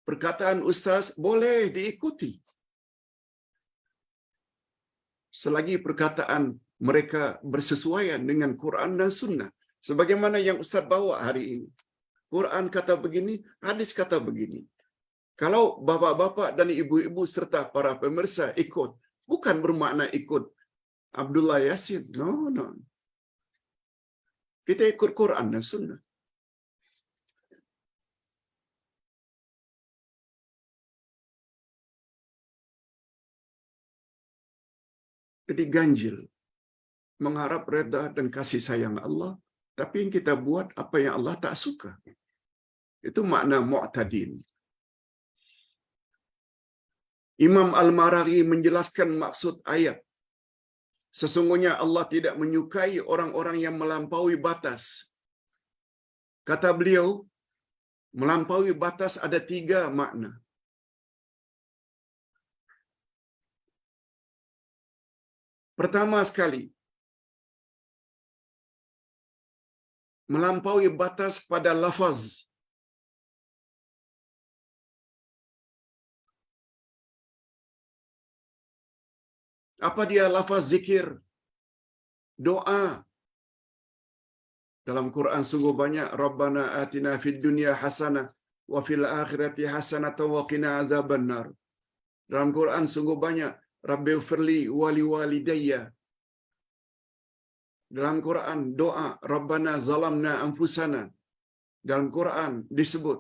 perkataan ustaz boleh diikuti. Selagi perkataan mereka bersesuaian dengan Quran dan Sunnah. Sebagaimana yang Ustaz bawa hari ini. Quran kata begini, hadis kata begini. Kalau bapa-bapa dan ibu-ibu serta para pemirsa ikut, bukan bermakna ikut Abdullah Yasin. No, no. Kita ikut Quran dan Sunnah. Jadi ganjil mengharap redha dan kasih sayang Allah, tapi yang kita buat apa yang Allah tak suka. Itu makna mu'tadin. Imam Al-Maraghi menjelaskan maksud ayat. Sesungguhnya Allah tidak menyukai orang-orang yang melampaui batas. Kata beliau, melampaui batas ada 3 makna. Pertama sekali, melampaui batas pada lafaz. Apa dia lafaz zikir? Doa. Dalam Quran sungguh banyak, Rabbana atina fid dunya hasanah wa fil akhirati hasanah wa qina adzabannar. Dalam Quran sungguh banyak, Rabbighfirli wa liwalidayya. Dalam Quran doa, Rabbana zalamna anfusana. Dalam Quran disebut,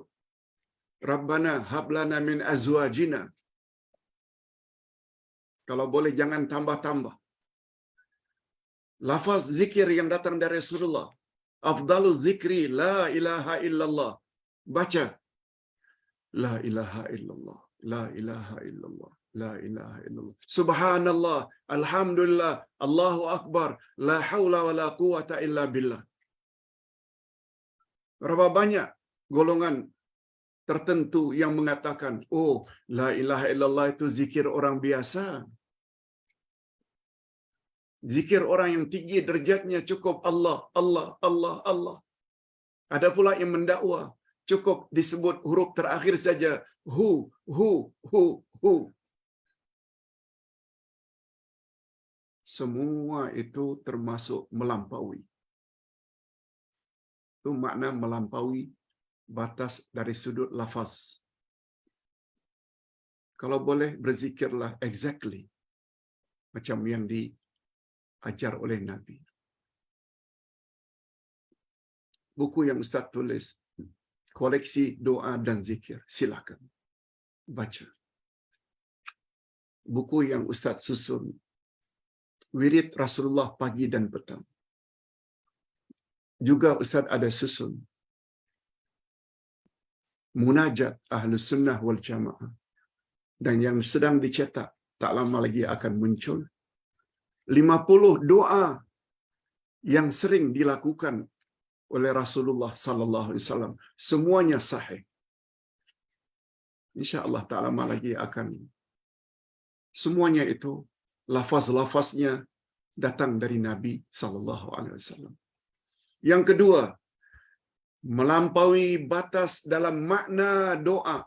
Rabbana hablana min azwajina. Kalau boleh jangan tambah-tambah. Lafaz zikir yang datang dari Rasulullah, afdalu zikri la ilaha illallah. Baca la ilaha illallah, la ilaha illallah, la ilaha illallah. Subhanallah, alhamdulillah, Allahu akbar, la haula wa la quwata illa billah. Berapa banyak golongan tertentu yang mengatakan, oh, la ilaha illallah itu zikir orang biasa. Zikir orang yang tinggi derajatnya cukup Allah, Allah, Allah, Allah. Ada pula yang mendakwa, cukup disebut huruf terakhir saja, hu, hu, hu, hu. Semua itu termasuk melampaui. Itu makna melampaui batas dari sudut lafaz. Kalau boleh berzikirlah exactly macam yang diajar oleh Nabi. Buku yang Ustaz tulis, koleksi doa dan zikir, silakan baca. Buku yang Ustaz susun, wirid Rasulullah pagi dan petang. Juga Ustaz ada susun munajat Ahlus Sunnah wal Jamaah. Dan yang sedang dicetak, tak lama lagi akan muncul 50 doa yang sering dilakukan oleh Rasulullah sallallahu alaihi wasallam. Semuanya sahih. Insya-Allah tak lama lagi akan semuanya itu lafaz-lafaznya datang dari Nabi sallallahu alaihi wasallam. Yang kedua, melampaui batas dalam makna doa,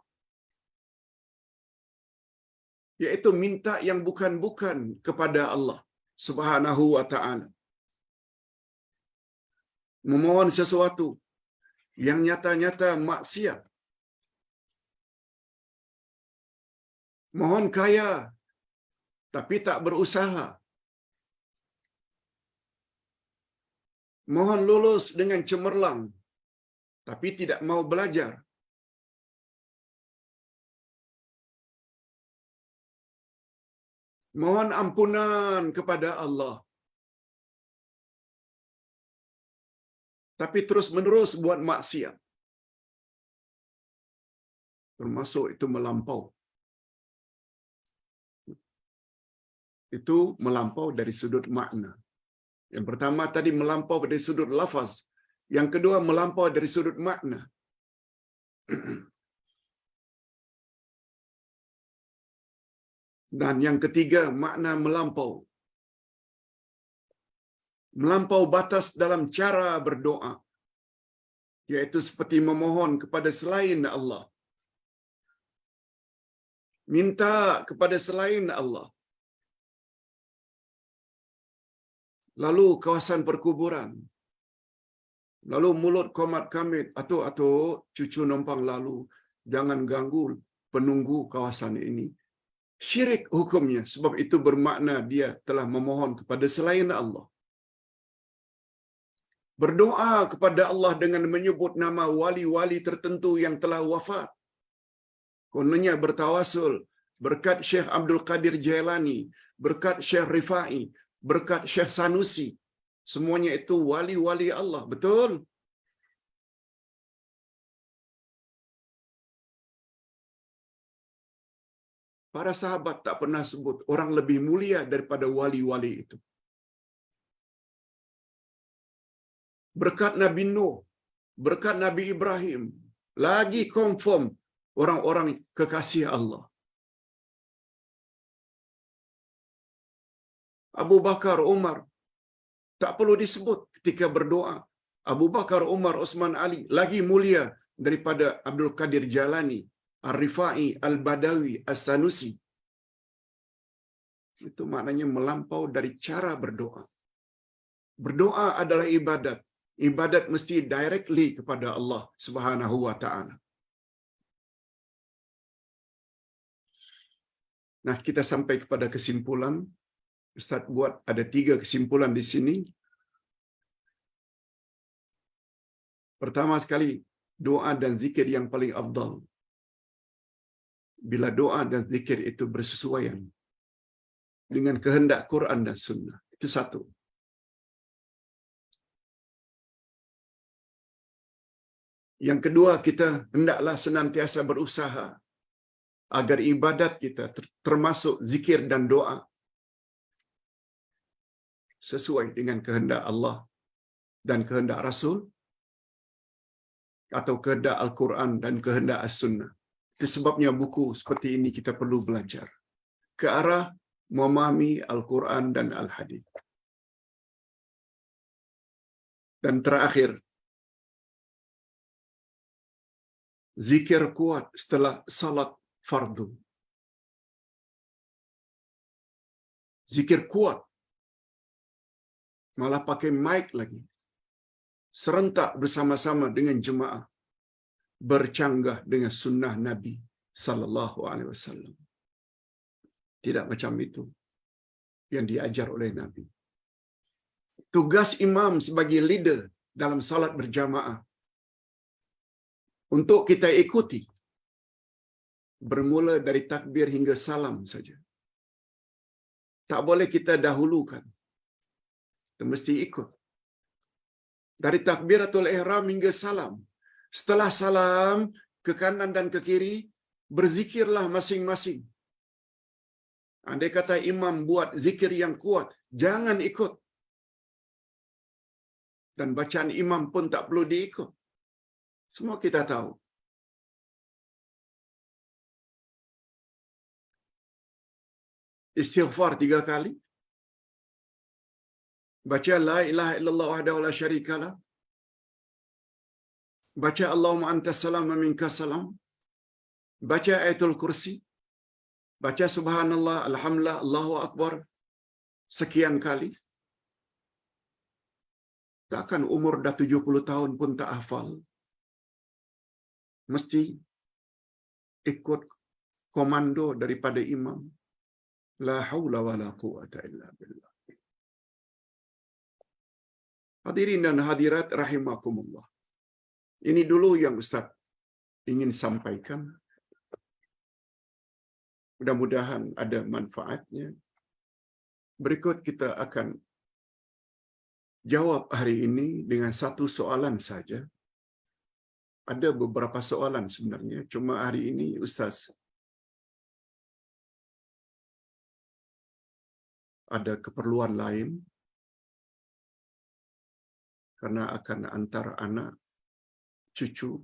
yaitu minta yang bukan-bukan kepada Allah Subhanahu wa ta'ala. Memohon sesuatu yang nyata-nyata maksiat. Mohon kaya tapi tak berusaha. Mohon lulus dengan cemerlang tapi tidak mau belajar. Mohon ampunan kepada Allah tapi terus-menerus buat maksiat. Termasuk itu melampau. Itu melampau dari sudut makna. Yang pertama tadi melampau dari sudut lafaz. Yang kedua melampau dari sudut makna. Dan yang ketiga makna melampau. Melampau batas dalam cara berdoa, yaitu seperti memohon kepada selain Allah. Minta kepada selain Allah. lalu kawasan perkuburan, lalu mulut komat kamit, atau cucu numpang lalu, jangan ganggu penunggu kawasan ini. Syirik hukumnya, sebab itu bermakna dia telah memohon kepada selain Allah. Berdoa kepada Allah dengan menyebut nama wali-wali tertentu yang telah wafat. Kononnya bertawasul berkat Syekh Abdul Qadir Jailani, berkat Syekh Rifai, berkat Syekh Sanusi. Semuanya itu wali-wali Allah, betul? Para sahabat tak pernah sebut orang lebih mulia daripada wali-wali itu. Berkat Nabi Nuh, berkat Nabi Ibrahim, lagi confirm orang-orang kekasih Allah. Abu Bakar, Umar, tak perlu disebut ketika berdoa. Abu Bakar, Umar, Osman, Ali lagi mulia daripada Abdul Qadir Jalani, Ar-Rifai, Al-Badawi, As-Sanusi. Itu maknanya melampau dari cara berdoa. Berdoa adalah ibadat. Ibadat mesti directly kepada Allah Subhanahu wa taala. Nah, kita sampai kepada kesimpulan. Ustaz buat ada 3 kesimpulan di sini. Pertama sekali, doa dan zikir yang paling afdal. Bila doa dan zikir itu bersesuaian dengan kehendak Quran dan Sunnah. Itu satu. Yang kedua, kita hendaklah senantiasa berusaha agar ibadat kita termasuk zikir dan doa sesuai dengan kehendak Allah dan kehendak Rasul, atau kehendak Al-Quran dan kehendak As-Sunnah. Itu sebabnya buku seperti ini kita perlu belajar ke arah memahami Al-Quran dan Al-Hadis. Dan terakhir, zikir kuat setelah salat fardu. Zikir kuat, malah pakai mic lagi. Serentak bersama-sama dengan jemaah, bercanggah dengan sunnah Nabi sallallahu alaihi wasallam. Tidak macam itu yang diajar oleh Nabi. Tugas imam sebagai leader dalam salat berjamaah untuk kita ikuti, bermula dari takbir hingga salam saja. Tak boleh kita dahulukan. Kita mesti ikut. Dari takbiratul ihram hingga salam. Setelah salam, ke kanan dan ke kiri, berzikirlah masing-masing. Andai kata imam buat zikir yang kuat, jangan ikut. Dan bacaan imam pun tak perlu diikut. Semua kita tahu. Istighfar 3 kali. Baca la ilaha illallah wahdahu la syarikalah. Baca Allahumma antas salam wa minkas salam. Baca ayatul kursi. Baca subhanallah, alhamdulillah, Allahu akbar sekian kali. Takkan umur dah 70 tahun pun tak hafal. Mesti ikut komando daripada imam. La haula wa la quwata illa billah. Hadirin dan hadirat rahimakumullah. Ini dulu yang Ustaz ingin sampaikan. Mudah-mudahan ada manfaatnya. Berikut kita akan jawab hari ini dengan satu soalan saja. Ada beberapa soalan sebenarnya, cuma hari ini Ustaz ada keperluan lain karena akan antar anak cucu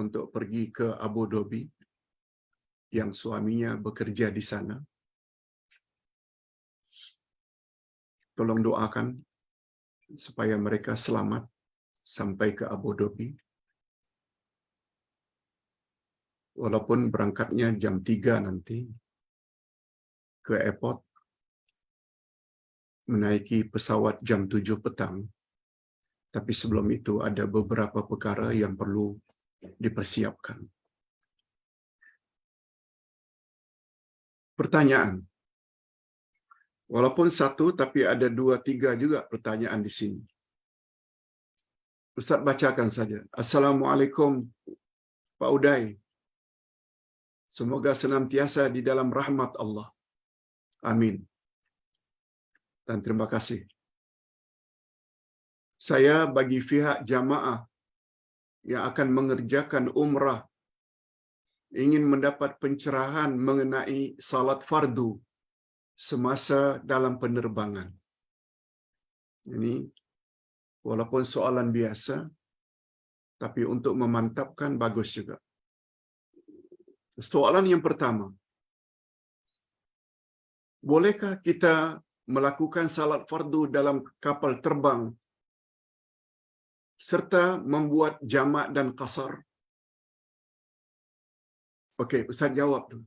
untuk pergi ke Abu Dhabi yang suaminya bekerja di sana. Tolong doakan supaya mereka selamat sampai ke Abu Dhabi. Walaupun berangkatnya jam 3 nanti ke airport, menaiki pesawat jam 7 petang. Tapi sebelum itu ada beberapa perkara yang perlu dipersiapkan. Pertanyaan. Walaupun satu, tapi ada 2, 3 juga pertanyaan di sini. Ustaz bacakan saja. Assalamualaikum Pak Uday. Semoga senantiasa di dalam rahmat Allah. Amin. Dan terima kasih. Saya bagi pihak jamaah yang akan mengerjakan umrah ingin mendapat pencerahan mengenai salat fardu semasa dalam penerbangan. Ini walaupun soalan biasa, tapi untuk memantapkan bagus juga. Soalan yang pertama, bolehkah kita melakukan salat fardu dalam kapal terbang serta membuat jamak dan qasar? Okey, Ustaz jawab dulu.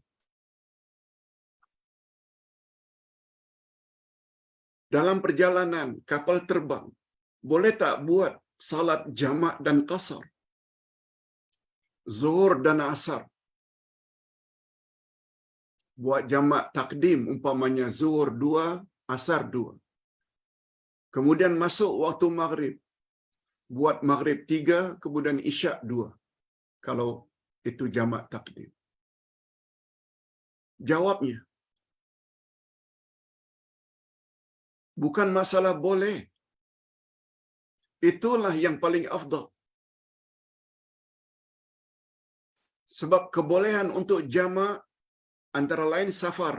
Dalam perjalanan kapal terbang, boleh tak buat salat jamak dan qasar? Zuhur dan asar. Buat jamak takdim, umpamanya zuhur 2, asar 2. Kemudian masuk waktu maghrib. Buat maghrib 3, kemudian isyak 2. Kalau itu jamak takdim. Jawabnya, bukan masalah boleh. Itulah yang paling afdal. Sebab kebolehan untuk jamak antara lain safar.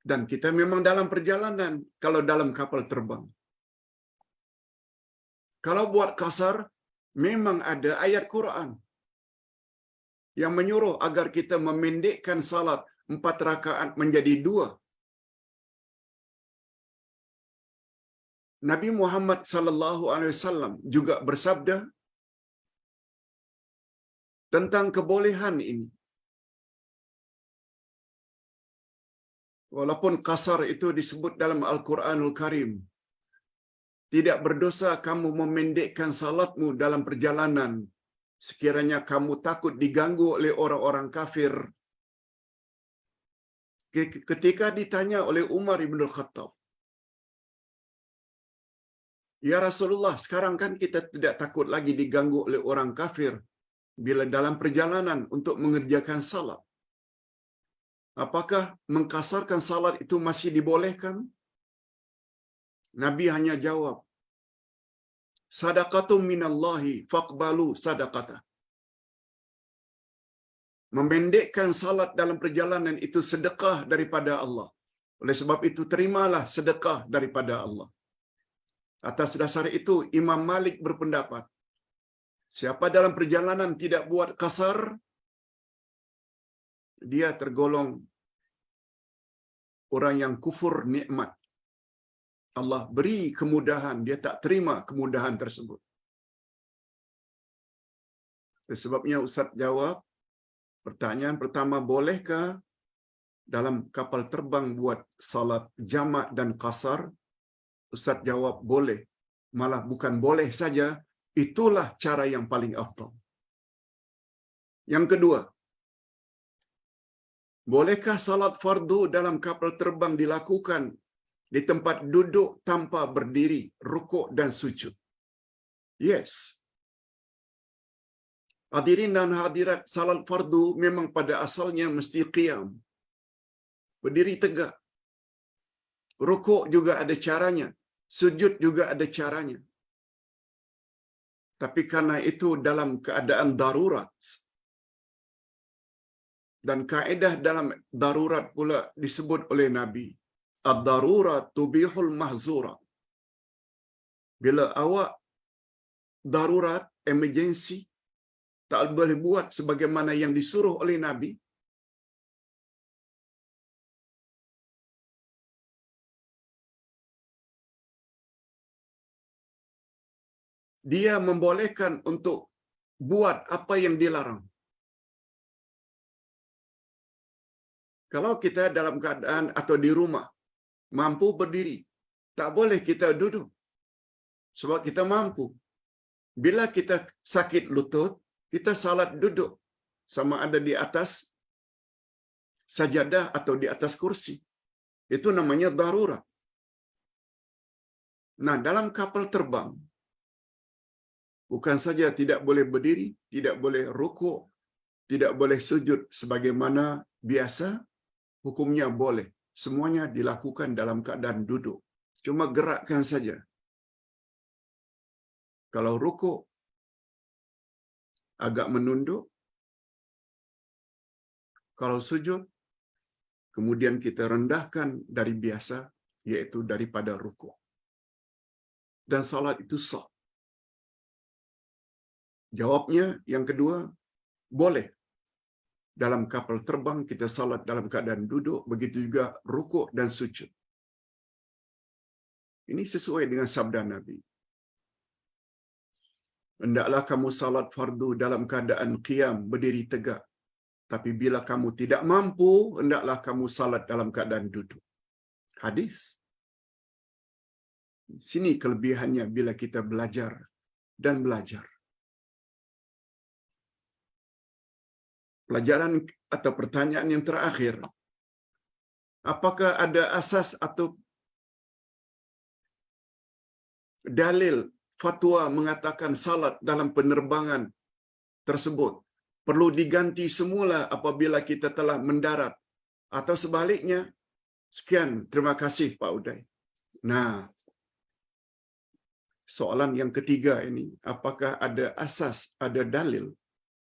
Dan kita memang dalam perjalanan kalau dalam kapal terbang. Kalau buat qasar, memang ada ayat Quran yang menyuruh agar kita memendekkan salat 4 rakaat menjadi 2. Nabi Muhammad sallallahu alaihi wasallam juga bersabda tentang kebolehan ini. Walaupun qasar itu disebut dalam Al-Quranul Karim, tidak berdosa kamu memendekkan salatmu dalam perjalanan sekiranya kamu takut diganggu oleh orang-orang kafir. Ketika ditanya oleh Umar bin Khattab, "Ya Rasulullah, sekarang kan kita tidak takut lagi diganggu oleh orang kafir bila dalam perjalanan untuk mengerjakan salat. Apakah mengkasarkan salat itu masih dibolehkan?" Nabi hanya jawab, "Sadaqatum minallahi faqbalu sadaqatah." Memendekkan salat dalam perjalanan itu sedekah daripada Allah. Oleh sebab itu terimalah sedekah daripada Allah. Atas dasar itu Imam Malik berpendapat, siapa dalam perjalanan tidak buat qasar, dia tergolong orang yang kufur nikmat. Allah beri kemudahan, dia tak terima kemudahan tersebut. Sebabnya Ustaz jawab, pertanyaan pertama, bolehkah dalam kapal terbang buat salat jamak dan qasar? Ustaz jawab, boleh. Malah bukan boleh saja, itulah cara yang paling afdal. Yang kedua, bolehkah salat fardu dalam kapal terbang dilakukan di tempat duduk tanpa berdiri, rukuk dan sujud? Yes. Hadirin dan hadirat, salat fardu memang pada asalnya mesti qiyam. Berdiri tegak. Rukuk juga ada caranya. Sujud juga ada caranya. Tapi karena itu dalam keadaan darurat. Dan kaedah dalam darurat pula disebut oleh Nabi, ad-darurat tubihul mahzurat. Bila awak darurat, emergency, tak boleh buat sebagaimana yang disuruh oleh Nabi, dia membolehkan untuk buat apa yang dilarang. Kalau kita dalam keadaan atau di rumah mampu berdiri, tak boleh kita duduk. Sebab kita mampu. Bila kita sakit lutut, kita salat duduk. Sama ada di atas sajadah atau di atas kursi. Itu namanya darurat. Nah, dalam kapal terbang, bukan saja tidak boleh berdiri, tidak boleh rukuk, tidak boleh sujud sebagaimana biasa, hukumnya boleh. Semuanya dilakukan dalam keadaan duduk. Cuma gerakkan saja. Kalau rukuk, agak menunduk. Kalau sujud, kemudian kita rendahkan dari biasa, yaitu daripada rukuk. Dan salat itu sah. Jawabnya yang kedua, boleh. Dalam kapal terbang kita salat dalam keadaan duduk, begitu juga rukuk dan sujud. Ini sesuai dengan sabda Nabi. Hendaklah kamu salat fardu dalam keadaan qiyam, berdiri tegak. Tapi bila kamu tidak mampu, hendaklah kamu salat dalam keadaan duduk. Hadis. Sini kelebihannya bila kita belajar dan belajar. Pelajaran atau pertanyaan yang terakhir. Apakah ada asas atau dalil fatwa mengatakan salat dalam penerbangan tersebut perlu diganti semula apabila kita telah mendarat? Atau sebaliknya? Sekian, terima kasih Pak Uday. Nah, soalan yang ketiga ini, apakah ada asas, ada dalil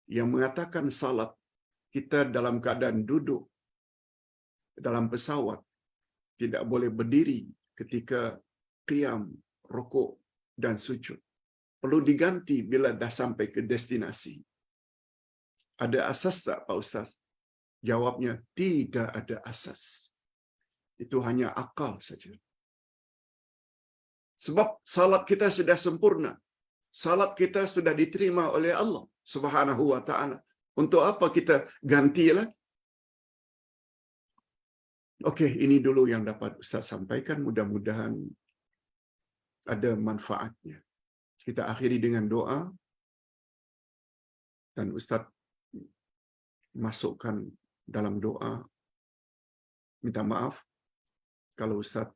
yang mengatakan salat kita dalam keadaan duduk dalam pesawat, tidak boleh berdiri ketika qiyam, rukuk dan sujud. Perlu diganti bila dah sampai ke destinasi. Ada asas tak Pak Ustaz? Jawabnya, tidak ada asas. Itu hanya akal saja. Sebab salat kita sudah sempurna. Salat kita sudah diterima oleh Allah Subhanahu wa taala. Untuk apa kita gantilah? Okey, ini dulu yang dapat Ustaz sampaikan. Mudah-mudahan ada manfaatnya. Kita akhiri dengan doa. Dan Ustaz masukkan dalam doa. Minta maaf kalau Ustaz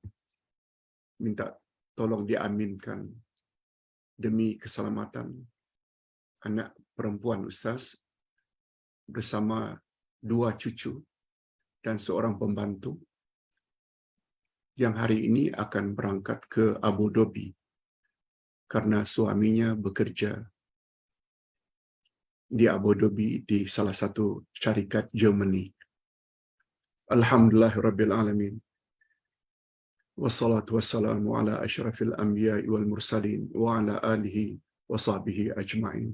minta tolong diaminkan demi keselamatan anak perempuan Ustaz bersama 2 cucu dan seorang pembantu yang hari ini akan berangkat ke Abu Dhabi karena suaminya bekerja di Abu Dhabi di salah satu syarikat Germany. Alhamdulillahirabbil alamin. Wassalatu wassalamu ala asyrafil anbiya'i wal mursalin wa ala alihi wa sahbihi ajma'in.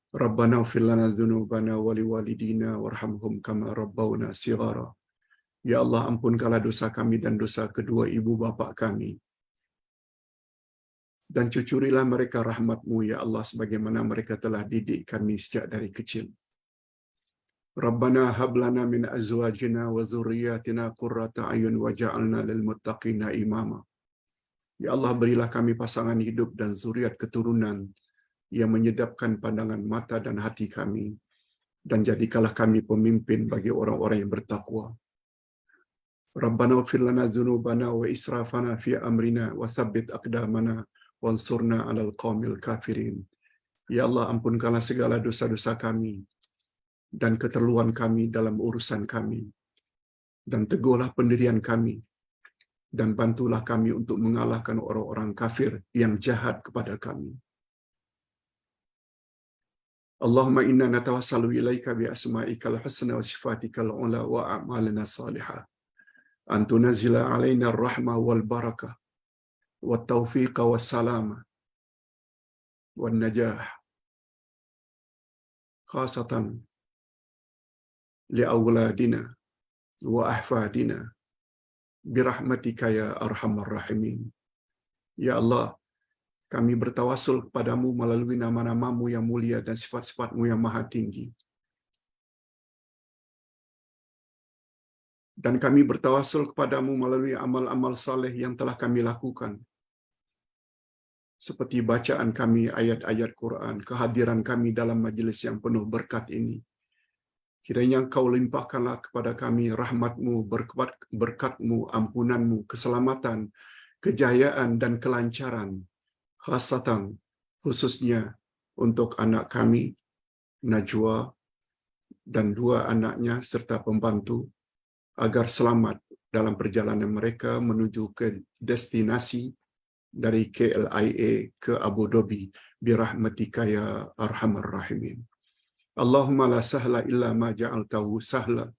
Rabbana ighfir lana dzunubana wa liwalidina warhamhum kama rabbawna shighara. Ya Allah, ampunkanlah dosa kami dan dosa kedua ibu bapa kami. Dan cucurilah mereka rahmat-Mu ya Allah sebagaimana mereka telah didik kami sejak dari kecil. Rabbana hab lana min azwajina wa dzurriyyatina qurrata a'yun waj'alna lil muttaqina imama. Ya Allah, berilah kami pasangan hidup dan zuriat keturunan yang menyedapkan pandangan mata dan hati kami, dan jadikanlah kami pemimpin bagi orang-orang yang bertakwa. Rabbana ighfir lana dzunubana wa israfana fi amrina wa tsabbit aqdamana wansurna 'alal qaumil kafirin. Ya Allah, ampunkanlah segala dosa-dosa kami dan keterluan kami dalam urusan kami, dan teguhlah pendirian kami, dan bantulah kami untuk mengalahkan orang-orang kafir yang jahat kepada kami. Allahumma inna natawassalu ilaika bi asma'ikal husna wa sifatikal ula wa a'malina salihah. An tunazzila alaina ar-rahmah wal barakah wat taufiqa was salama wan najah. Khasatan li awladina wa ahfadina birahmatika ya arhamar rahimin. Ya Allah, kami bertawassul kepadamu melalui nama-nama-Mu yang mulia dan sifat-sifat-Mu yang maha tinggi. Dan kami bertawasul kepadamu melalui amal-amal saleh yang telah kami lakukan. Seperti bacaan kami ayat-ayat Quran, kehadiran kami dalam majlis yang penuh berkat ini. Kiranya Engkau limpahkanlah kepada kami rahmat-Mu, berkat-Mu, ampunan-Mu, keselamatan, kejayaan dan kelancaran, khasatan khususnya untuk anak kami, Najwa, dan 2 anaknya serta pembantu, agar selamat dalam perjalanan mereka menuju ke destinasi dari KLIA ke Abu Dhabi, birahmatika ya arhamar rahimin. Allahumma la sahla illa ma ja'altahu sahla,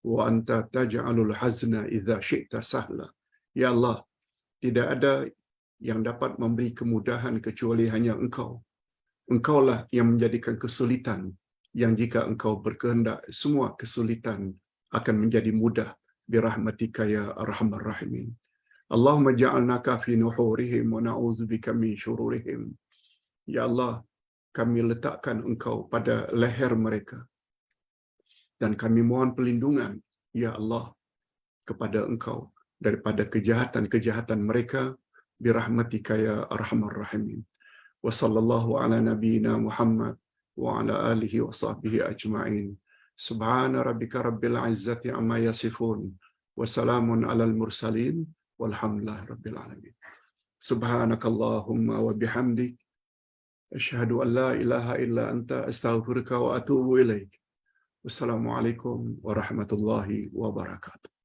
wa anta taj'alul hazna idza syi'ta sahla. Ya Allah, tidak ada yang dapat memberi kemudahan kecuali hanya Engkau. Engkaulah yang menjadikan kesulitan, yang jika Engkau berkehendak, semua kesulitan akan menjadi mudah, birahmatika ya arhamar rahimin. Allahumma ja'alnaka fi nuhurihim wa na'udzubika min syururihim. Ya Allah, kami letakkan Engkau pada leher mereka dan kami mohon perlindungan, ya Allah, kepada Engkau daripada kejahatan-kejahatan mereka, birahmatika ya arhamar rahimin. Wa sallallahu ala nabiyyina Muhammad wa ala alihi wa sahbihi ajma'in. Subhana rabbika rabbil izzati amma yasifun wa salamun alal mursalin walhamdulillahi rabbil alamin. Subhanakallahumma wa bihamdik asyhadu an la ilaha illa anta astaghfiruka wa atubu ilaik. Wassalamualaikum warahmatullahi wabarakatuh.